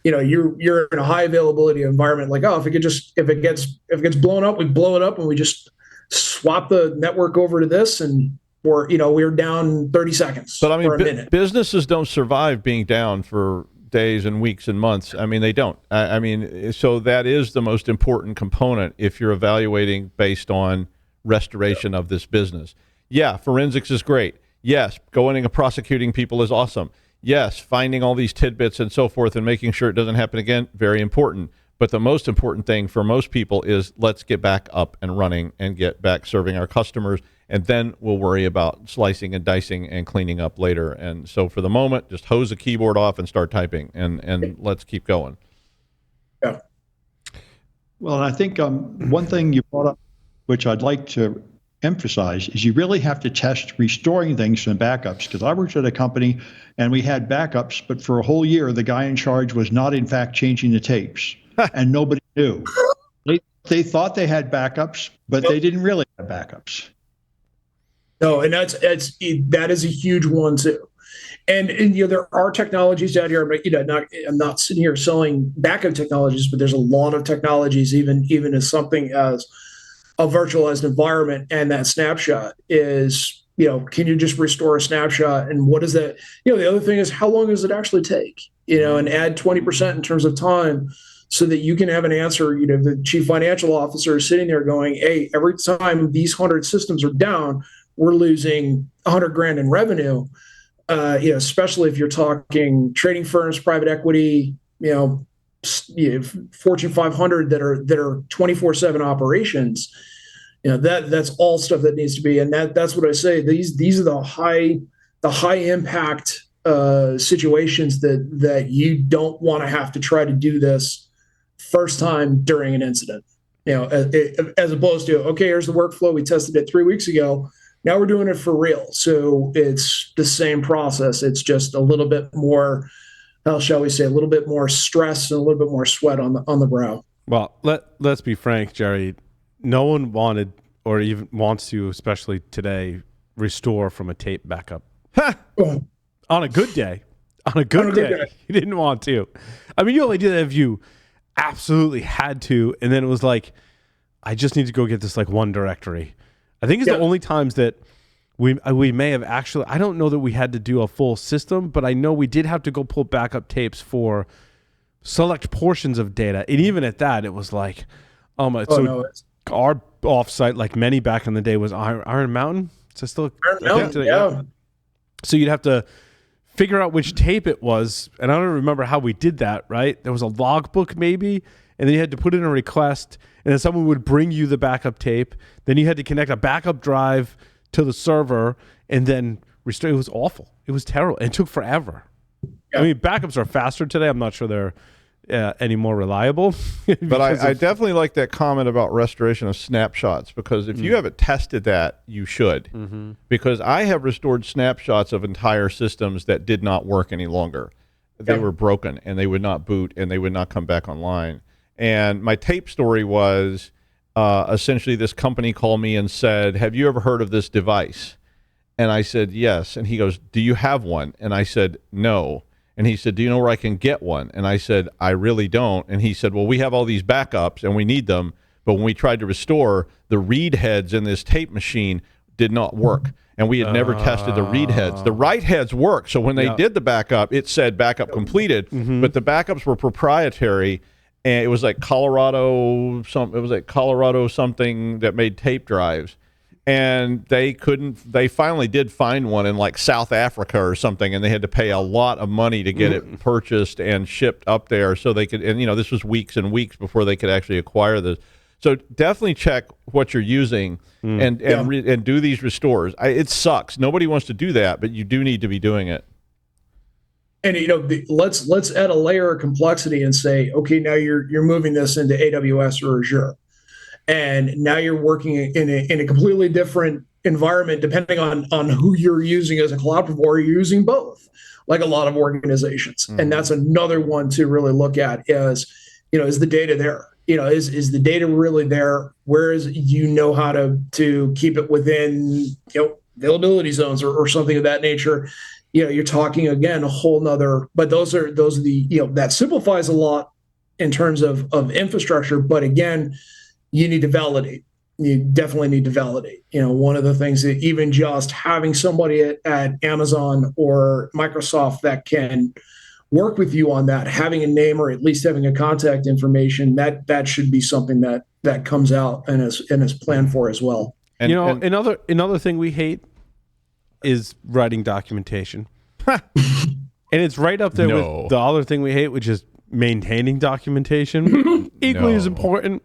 you're in a high availability environment. Like, if it gets blown up, we blow it up, and we just swap the network over to this, and we're down 30 seconds. But I mean, or a minute. Businesses don't survive being down for days and weeks and months. I mean, they don't. I mean, so that is the most important component if you're evaluating based on restoration of this business. Yeah, forensics is great. Yes, going and prosecuting people is awesome. Yes, finding all these tidbits and so forth and making sure it doesn't happen again, very important. But the most important thing for most people is let's get back up and running and get back serving our customers, and then we'll worry about slicing and dicing and cleaning up later. And so for the moment, just hose the keyboard off and start typing, and let's keep going. Yeah. Well, and I think one thing you brought up, which I'd like to emphasize, is you really have to test restoring things from backups. Because I worked at a company and we had backups, but for a whole year, the guy in charge was not in fact changing the tapes, and nobody knew. They thought they had backups, but they didn't really have backups. No, and that is a huge one too. And there are technologies out here. I'm not sitting here selling backup technologies, but there's a lot of technologies, even as something as a virtualized environment, and that snapshot is, can you just restore a snapshot? And what is that? The other thing is, how long does it actually take? And add 20% in terms of time, so that you can have an answer. The chief financial officer is sitting there going, hey, every time these 100 systems are down, we're losing $100,000 in revenue. Especially if you're talking trading firms, private equity, Fortune 500 that are 24/7 operations. That's all stuff that needs to be. And that's what I say. These are the high impact situations that you don't want to have to try to do this first time during an incident. As opposed to, okay, here's the workflow. We tested it 3 weeks ago. Now we're doing it for real. So it's the same process. It's just a little bit more, how shall we say, a little bit more stress and a little bit more sweat on the brow. Well, let's be frank, Jerry. No one wanted, or even wants to, especially today, restore from a tape backup. On a good day. On a good day. You didn't want to. I mean, you only did that if you absolutely had to, and then it was like, I just need to go get this one directory. I think it's the only times that we may have actually, I don't know that we had to do a full system, but I know we did have to go pull backup tapes for select portions of data. And even at that, it was like, our offsite, like many back in the day, was Iron Mountain. So still, Iron Mountain, So you'd have to figure out which tape it was. And I don't remember how we did that, right? There was a logbook maybe, and then you had to put in a request, and then someone would bring you the backup tape. Then you had to connect a backup drive to the server and then restore. It was awful. It was terrible. It took forever. Yeah. I mean, backups are faster today. I'm not sure they're any more reliable. But I definitely like that comment about restoration of snapshots, because if you haven't tested that, you should. Mm-hmm. Because I have restored snapshots of entire systems that did not work any longer. They were broken, and they would not boot, and they would not come back online. And my tape story was essentially this company called me and said, have you ever heard of this device? And I said, yes. And he goes, do you have one? And I said, no. And he said, do you know where I can get one? And I said, I really don't. And he said, well, we have all these backups and we need them. But when we tried to restore, the read heads in this tape machine did not work. And we had never tested the read heads. The write heads work. So when they did the backup, it said backup completed, but the backups were proprietary. And it was like Colorado something that made tape drives. And they finally did find one in like South Africa or something, and they had to pay a lot of money to get it purchased and shipped up there so they could, and this was weeks and weeks before they could actually acquire this. So definitely check what you're using and do these restores. It sucks. Nobody wants to do that, but you do need to be doing it. And let's add a layer of complexity and say, okay, now you're moving this into AWS or Azure, and now you're working in a completely different environment depending on who you're using as a cloud provider. You're using both, like a lot of organizations, and that's another one to really look at. Is is the data there? Is the data really there? Where is how to keep it within availability zones or something of that nature? You're talking again a whole nother. But those are the that simplifies a lot in terms of infrastructure. But again, you need to validate. You definitely need to validate. One of the things that even just having somebody at Amazon or Microsoft that can work with you on that, having a name or at least having a contact information, that should be something that comes out and is planned for as well. And another thing we hate is writing documentation. And it's right up there with the other thing we hate, which is maintaining documentation. Equally as important.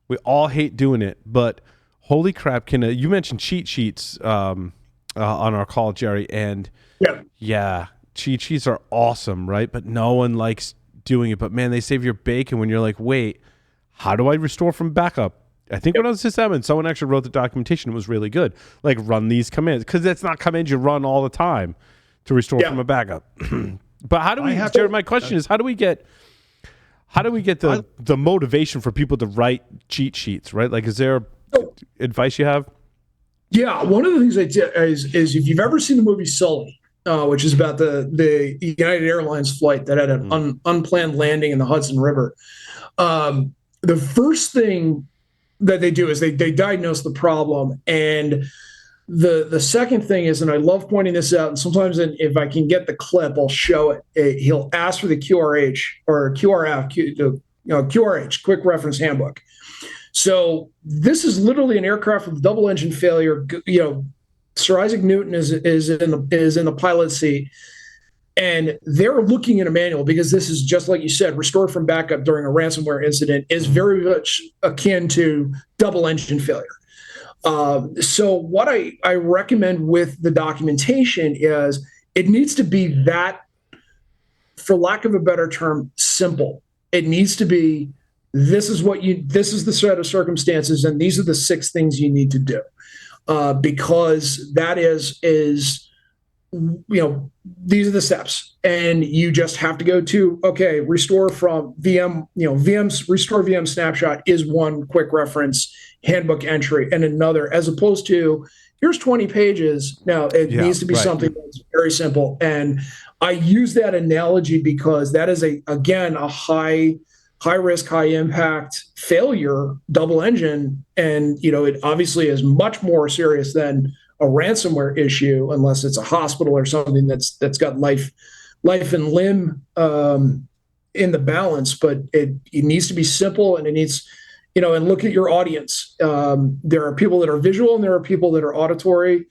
We all hate doing it, but holy crap, you mentioned cheat sheets on our call, Jerry, and yeah, cheat sheets are awesome, right? But no one likes doing it. But man, they save your bacon when you're like, wait, how do I restore from backup? I think when I was sysadmin, someone actually wrote the documentation. It was really good. Like, run these commands, because that's not commands you run all the time to restore from a backup. But how do we, Jerry, my question is, how do we get the motivation for people to write cheat sheets, right? Like, is there advice you have? Yeah, one of the things I did is if you've ever seen the movie Sully, which is about the United Airlines flight that had an unplanned landing in the Hudson River, the first thing that they do is they diagnose the problem, and the second thing is, and I love pointing this out, and sometimes if I can get the clip, I'll show it. He'll ask for the QRH or QRF, QRH, Quick Reference Handbook. So this is literally an aircraft with double engine failure. Sir Isaac Newton is in the pilot seat, and they're looking in a manual because this is just like you said, restore from backup during a ransomware incident is very much akin to double engine failure. So what I recommend with the documentation is it needs to be that, for lack of a better term, simple. It needs to be, this is the set of circumstances, and these are the 6 things you need to do. Because that is these are the steps, and you just have to go to, restore from VM, restore VM snapshot is one quick reference handbook entry, and another, as opposed to here's 20 pages. Now it needs to be something that's very simple. And I use that analogy because that is a high risk, high impact failure, double engine. And, it obviously is much more serious than a ransomware issue, unless it's a hospital or something that's got life and limb in the balance. But it needs to be simple, and it needs, and look at your audience. There are people that are visual, and there are people that are auditory,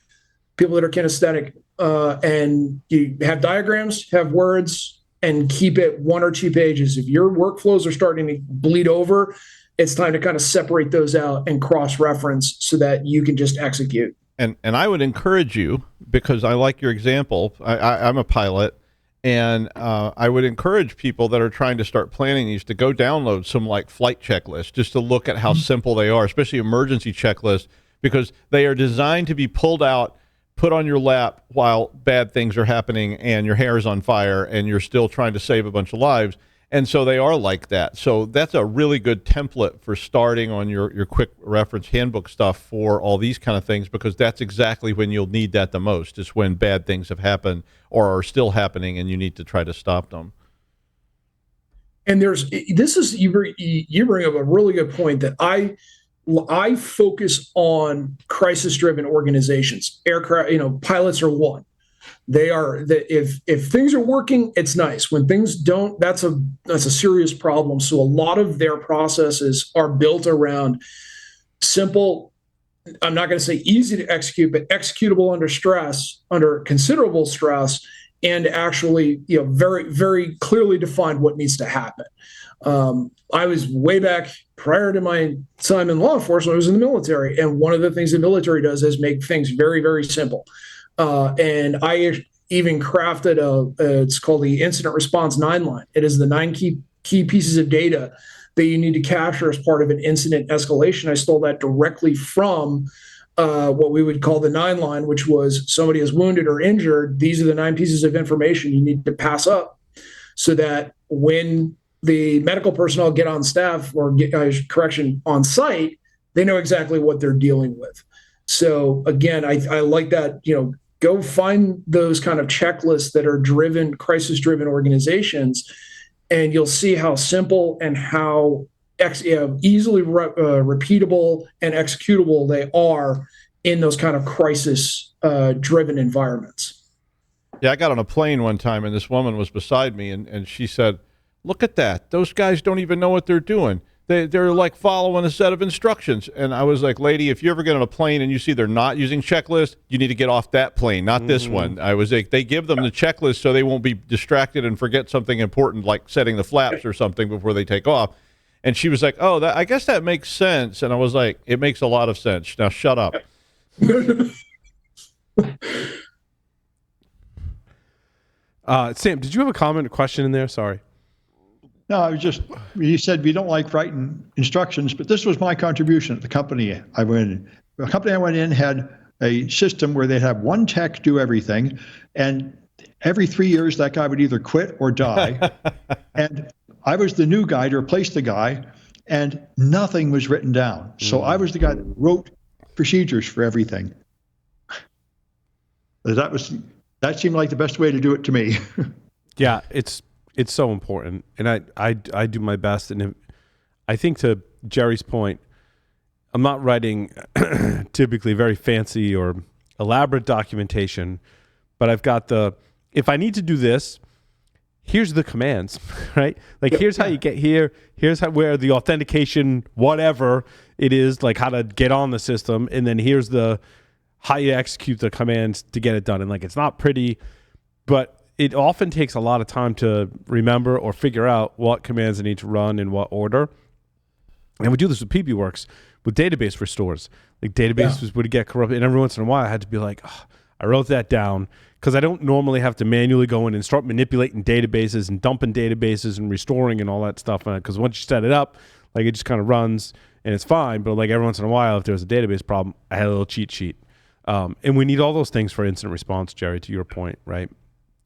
people that are kinesthetic, and you have diagrams, have words, and keep it 1 or 2 pages. If your workflows are starting to bleed over, it's time to kind of separate those out and cross-reference so that you can just execute. And I would encourage you, because I like your example. I'm a pilot, and I would encourage people that are trying to start planning these to go download some like flight checklists just to look at how simple they are, especially emergency checklists, because they are designed to be pulled out, put on your lap while bad things are happening and your hair is on fire and you're still trying to save a bunch of lives. And so they are like that. So that's a really good template for starting on your quick reference handbook stuff for all these kind of things, because that's exactly when you'll need that the most, is when bad things have happened or are still happening and you need to try to stop them. And you bring up a really good point that I focus on crisis-driven organizations. Aircraft, pilots are one. They are if things are working, it's nice. When things don't, that's a serious problem. So a lot of their processes are built around simple, I'm not going to say easy to execute, but executable under stress, under considerable stress, and actually, very, very clearly defined what needs to happen. I was way back prior to my time in law enforcement, I was in the military. And one of the things the military does is make things very, very simple. And I even crafted it's called the incident response 9-line. It is the 9 key pieces of data that you need to capture as part of an incident escalation. I stole that directly from what we would call the 9-line, which was somebody is wounded or injured. These are the 9 pieces of information you need to pass up so that when the medical personnel get on staff or get on site, they know exactly what they're dealing with. So again, I like that, go find those kind of checklists that are crisis-driven organizations, and you'll see how simple and how easily repeatable and executable they are in those kind of crisis-driven environments. Yeah, I got on a plane one time, and this woman was beside me, and she said, "Look at that. Those guys don't even know what they're doing. They're like following a set of instructions." And I was like, "Lady, if you ever get on a plane and you see they're not using checklists, you need to get off that plane, not this one." I was like, they give them the checklist so they won't be distracted and forget something important like setting the flaps or something before they take off. And she was like, "Oh, I guess that makes sense." And I was like, "It makes a lot of sense. Now shut up." Sam, did you have a comment or question in there? Sorry. No, I was just, you said we don't like writing instructions, but this was my contribution at the company I went in. The company I went in had a system where they'd have one tech do everything, and every 3 years that guy would either quit or die. And I was the new guy to replace the guy, and nothing was written down. So I was the guy that wrote procedures for everything. That seemed like the best way to do it to me. Yeah, it's so important, and I do my best. And I think, to Jerry's point, I'm not writing typically very fancy or elaborate documentation, but I've got if I need to do this, here's the commands, right? Like, here's how you get here. Here's where the authentication, whatever it is, like how to get on the system, and then here's how you execute the commands to get it done. And like, it's not pretty, but it often takes a lot of time to remember or figure out what commands I need to run in what order. And we do this with PBWorks, with database restores. Like, databases would get corrupted, and every once in a while I had to be like, I wrote that down, because I don't normally have to manually go in and start manipulating databases and dumping databases and restoring and all that stuff. Because once you set it up, like, it just kind of runs and it's fine. But like, every once in a while, if there's a database problem, I had a little cheat sheet. And we need all those things for incident response, Jerry, to your point, right?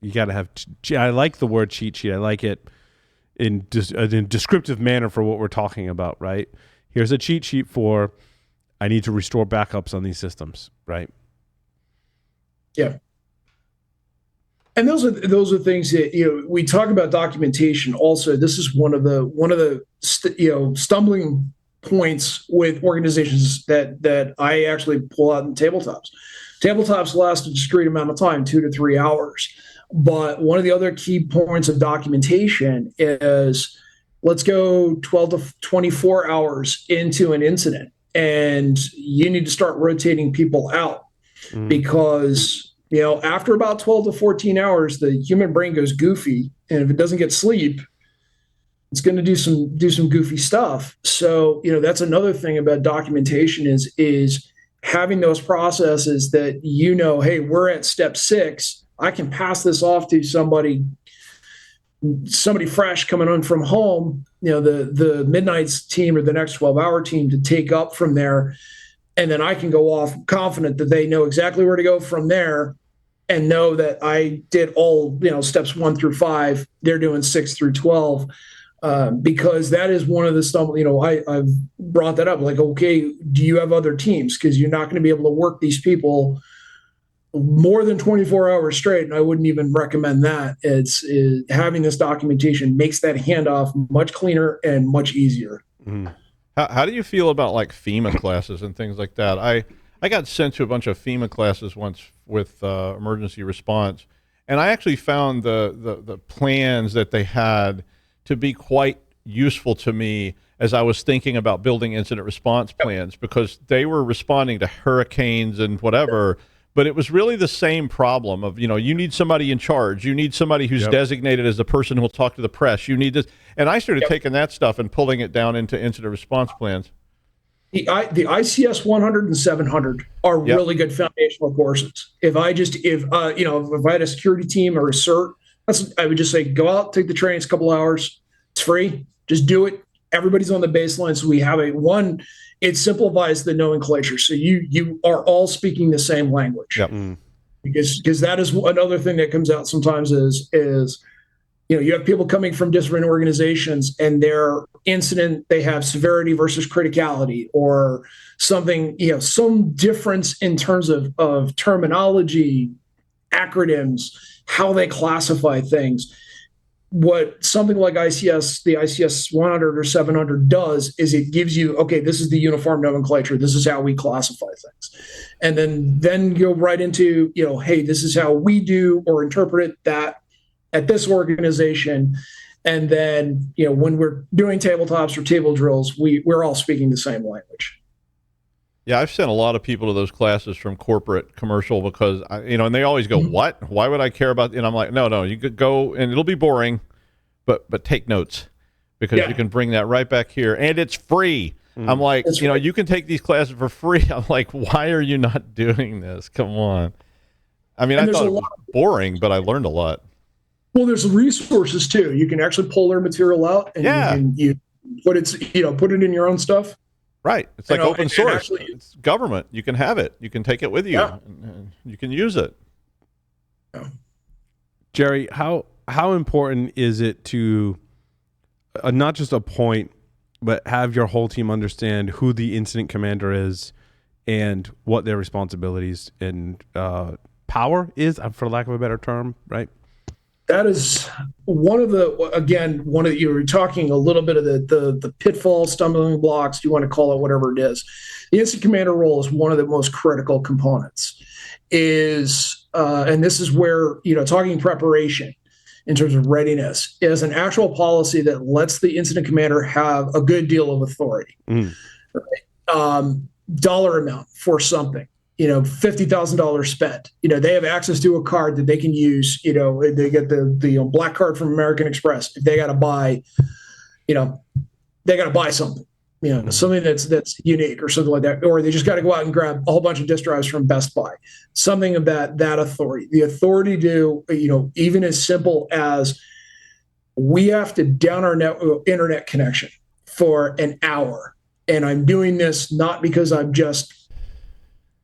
You got to have, I like the word cheat sheet. I like it in a descriptive manner for what we're talking about, right? Here's a cheat sheet for, I need to restore backups on these systems, right? Yeah. And those are things that, we talk about documentation also. This is one of the stumbling points with organizations that I actually pull out in tabletops. Tabletops last a discrete amount of time, 2 to 3 hours. But one of the other key points of documentation is, let's go 12 to 24 hours into an incident, and you need to start rotating people out because, after about 12 to 14 hours, the human brain goes goofy. And if it doesn't get sleep, it's going to do some goofy stuff. So, that's another thing about documentation is having those processes that, hey, we're at step 6. I can pass this off to somebody fresh coming on from home, the midnight's team or the next 12-hour team, to take up from there. And then I can go off confident that they know exactly where to go from there, and know that I did all, steps 1 through 5. They're doing 6 through 12. Because that is one of the I've brought that up. Like, okay, do you have other teams? Because you're not going to be able to work these people more than 24 hours straight. And I wouldn't even recommend that. Having this documentation makes that handoff much cleaner and much easier. How do you feel about like FEMA classes and things like that? I got sent to a bunch of FEMA classes once with emergency response, and I actually found the plans that they had to be quite useful to me as I was thinking about building incident response plans, because they were responding to hurricanes and whatever, but it was really the same problem of, you need somebody in charge. You need somebody who's designated as the person who will talk to the press. You need this. And I started taking that stuff and pulling it down into incident response plans. The ICS 100 and 700 are really good foundational courses. If I had a security team or a CERT, I would just say, go out, take the training. It's a couple hours. It's free. Just do it. Everybody's on the baseline. So we have it simplifies the nomenclature. So you are all speaking the same language. Yep. Because that is another thing that comes out sometimes is you have people coming from different organizations, and their incident, they have severity versus criticality, or something, some difference in terms of terminology, acronyms, how they classify things. What something like ICS, the ICS 100 or 700 does is it gives you, okay, this is the uniform nomenclature. This is how we classify things. And then go right into, hey, this is how we do or interpret that at this organization. And then, when we're doing tabletops or table drills, we're all speaking the same language. Yeah, I've sent a lot of people to those classes from corporate commercial because, and they always go, what? Why would I care about, and I'm like, no, you could go, and it'll be boring, but take notes, because you can bring that right back here, and it's free. I'm like, right. You can take these classes for free. I'm like, why are you not doing this? Come on. I mean, I thought it was boring, but I learned a lot. Well, there's resources too. You can actually pull their material out, and you put it in your own stuff. Right. It's like open source. Actually, it's government. You can have it. You can take it with you. Yeah. And you can use it. Yeah. Jerry, how important is it to not just appoint, but have your whole team understand who the incident commander is and what their responsibilities and power is, for lack of a better term, right? That is one of you were talking a little bit of the pitfalls, stumbling blocks, you want to call it whatever it is. The incident commander role is one of the most critical components. And this is where, talking preparation in terms of readiness is an actual policy that lets the incident commander have a good deal of authority. Right? Dollar amount for something. $50,000 spent. They have access to a card that they can use. They get the black card from American Express. If they got to buy, they got to buy something. Something that's unique or something like that, or they just got to go out and grab a whole bunch of disk drives from Best Buy. Something of that authority. The authority to, even as simple as we have to down our internet connection for an hour, and I'm doing this not because I'm just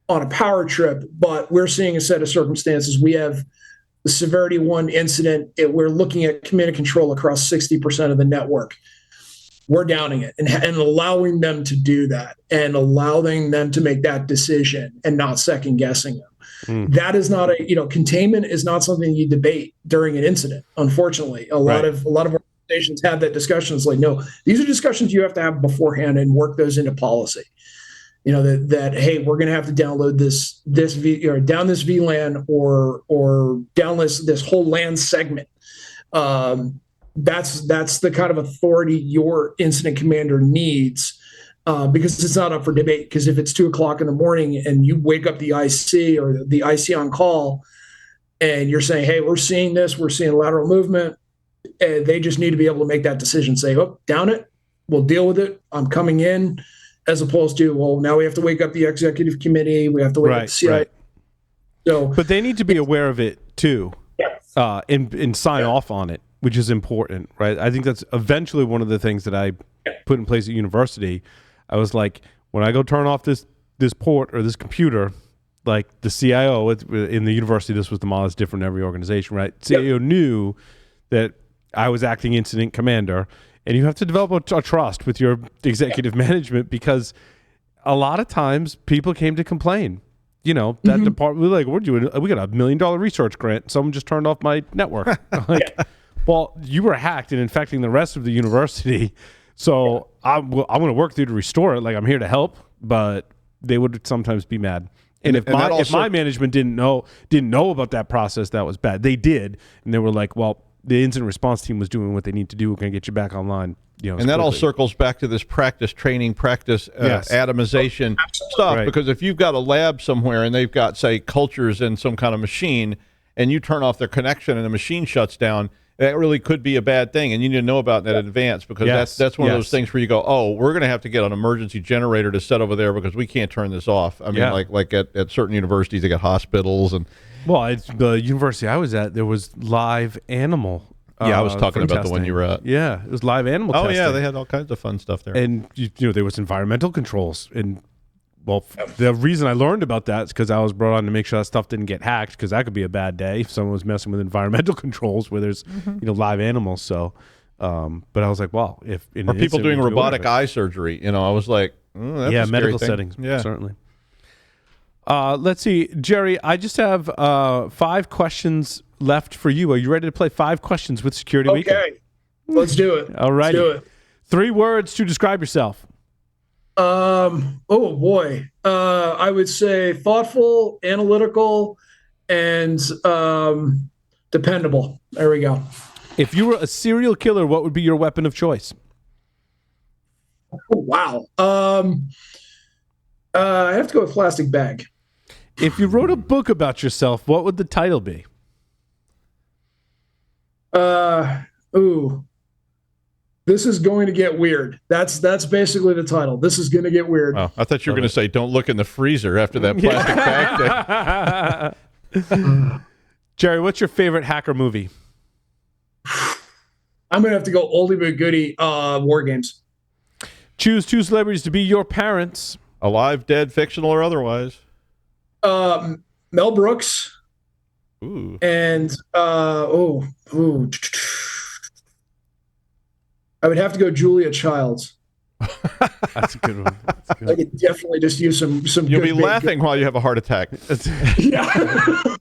on a power trip, but we're seeing a set of circumstances. We have the severity 1 incident. We're looking at command and control across 60% of the network. We're downing it and allowing them to do that and allowing them to make that decision and not second guessing them. That is not containment is not something you debate during an incident. Unfortunately, a lot of organizations have that discussion. It's like, no, these are discussions you have to have beforehand and work those into policy. That hey, we're going to have to download this down this VLAN or down this whole LAN segment. That's the kind of authority your incident commander needs, because it's not up for debate. Because if it's 2:00 in the morning and you wake up the IC or the IC on call, and you're saying, hey, we're seeing this, we're seeing lateral movement, and they just need to be able to make that decision. Say, oh, down it, we'll deal with it. I'm coming in. As opposed to, well, now we have to wake up the executive committee. We have to wake up the CIO. Right. So, but they need to be aware of it too, and sign off on it, which is important, right? I think that's eventually one of the things that I put in place at university. I was like, when I go turn off this port or this computer, like the CIO in the university, this was the model. It's different in every organization, right? CIO knew that I was acting incident commander. And you have to develop a trust with your executive management, because a lot of times people came to complain. That department, we got a $1 million research grant. Someone just turned off my network. Well, you were hacked and infecting the rest of the university. So I'm going to work through to restore it. Like, I'm here to help, but they would sometimes be mad. And if my management didn't know about that process, that was bad. They did, and they were like, well, the incident response team was doing what they need to do. We're going to get you back online. And that all circles back to this practice training, atomization stuff. Right. Because if you've got a lab somewhere and they've got, say, cultures in some kind of machine, and you turn off their connection and the machine shuts down, that really could be a bad thing. And you need to know about that in advance, because that's one of those things where you go, oh, we're going to have to get an emergency generator to set over there because we can't turn this off. I mean, like at certain universities, they got hospitals and. Well, at the university I was at, there was live animal. I was talking about testing. The one you were at. Yeah, it was live animal testing. Oh, yeah, they had all kinds of fun stuff there. And, there was environmental controls. And Well, the reason I learned about that is because I was brought on to make sure that stuff didn't get hacked, because that could be a bad day if someone was messing with environmental controls where there's live animals. So, but I was like, well, if in or people doing robotic eye surgery, I was like, that's a scary medical thing. settings, yeah, certainly. Let's see, Jerry. I just have 5 questions left for you. Are you ready to play 5 questions with Security Weekend? Okay, let's do it. All right. Let's do it. 3 words to describe yourself. Oh boy. I would say thoughtful, analytical, and dependable. There we go. If you were a serial killer, what would be your weapon of choice? Oh, wow. I have to go with plastic bag. If you wrote a book about yourself, what would the title be? This is going to get weird. That's basically the title. This is going to get weird. Oh, I thought you were going to say, "Don't look in the freezer" after that plastic bag thing. Jerry, what's your favorite hacker movie? I'm going to have to go oldie but goodie. War Games. Choose 2 celebrities to be your parents. Alive, dead, fictional, or otherwise. Mel Brooks. Ooh. And I would have to go Julia Childs. That's a good one. I could definitely just use some. You'll be laughing while you have a heart attack. Yeah.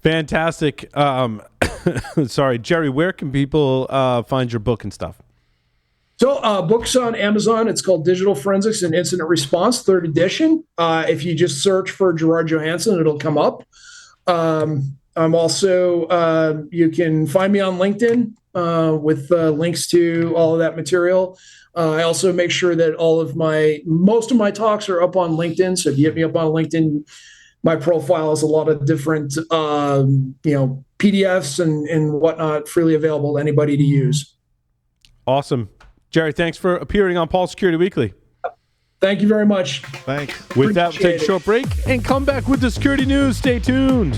Fantastic. Sorry, Jerry. Where can people find your book and stuff? So, books on Amazon. It's called Digital Forensics and Incident Response, 3rd edition. If you just search for Gerard Johansen, it'll come up. I'm also. You can find me on LinkedIn with links to all of that material. I also make sure that most of my talks are up on LinkedIn. So if you hit me up on LinkedIn, my profile has a lot of different, PDFs and whatnot freely available to anybody to use. Awesome. Jerry, thanks for appearing on Paul Security Weekly. Thank you very much. Thanks. With that, we'll take a short break and come back with the security news. Stay tuned.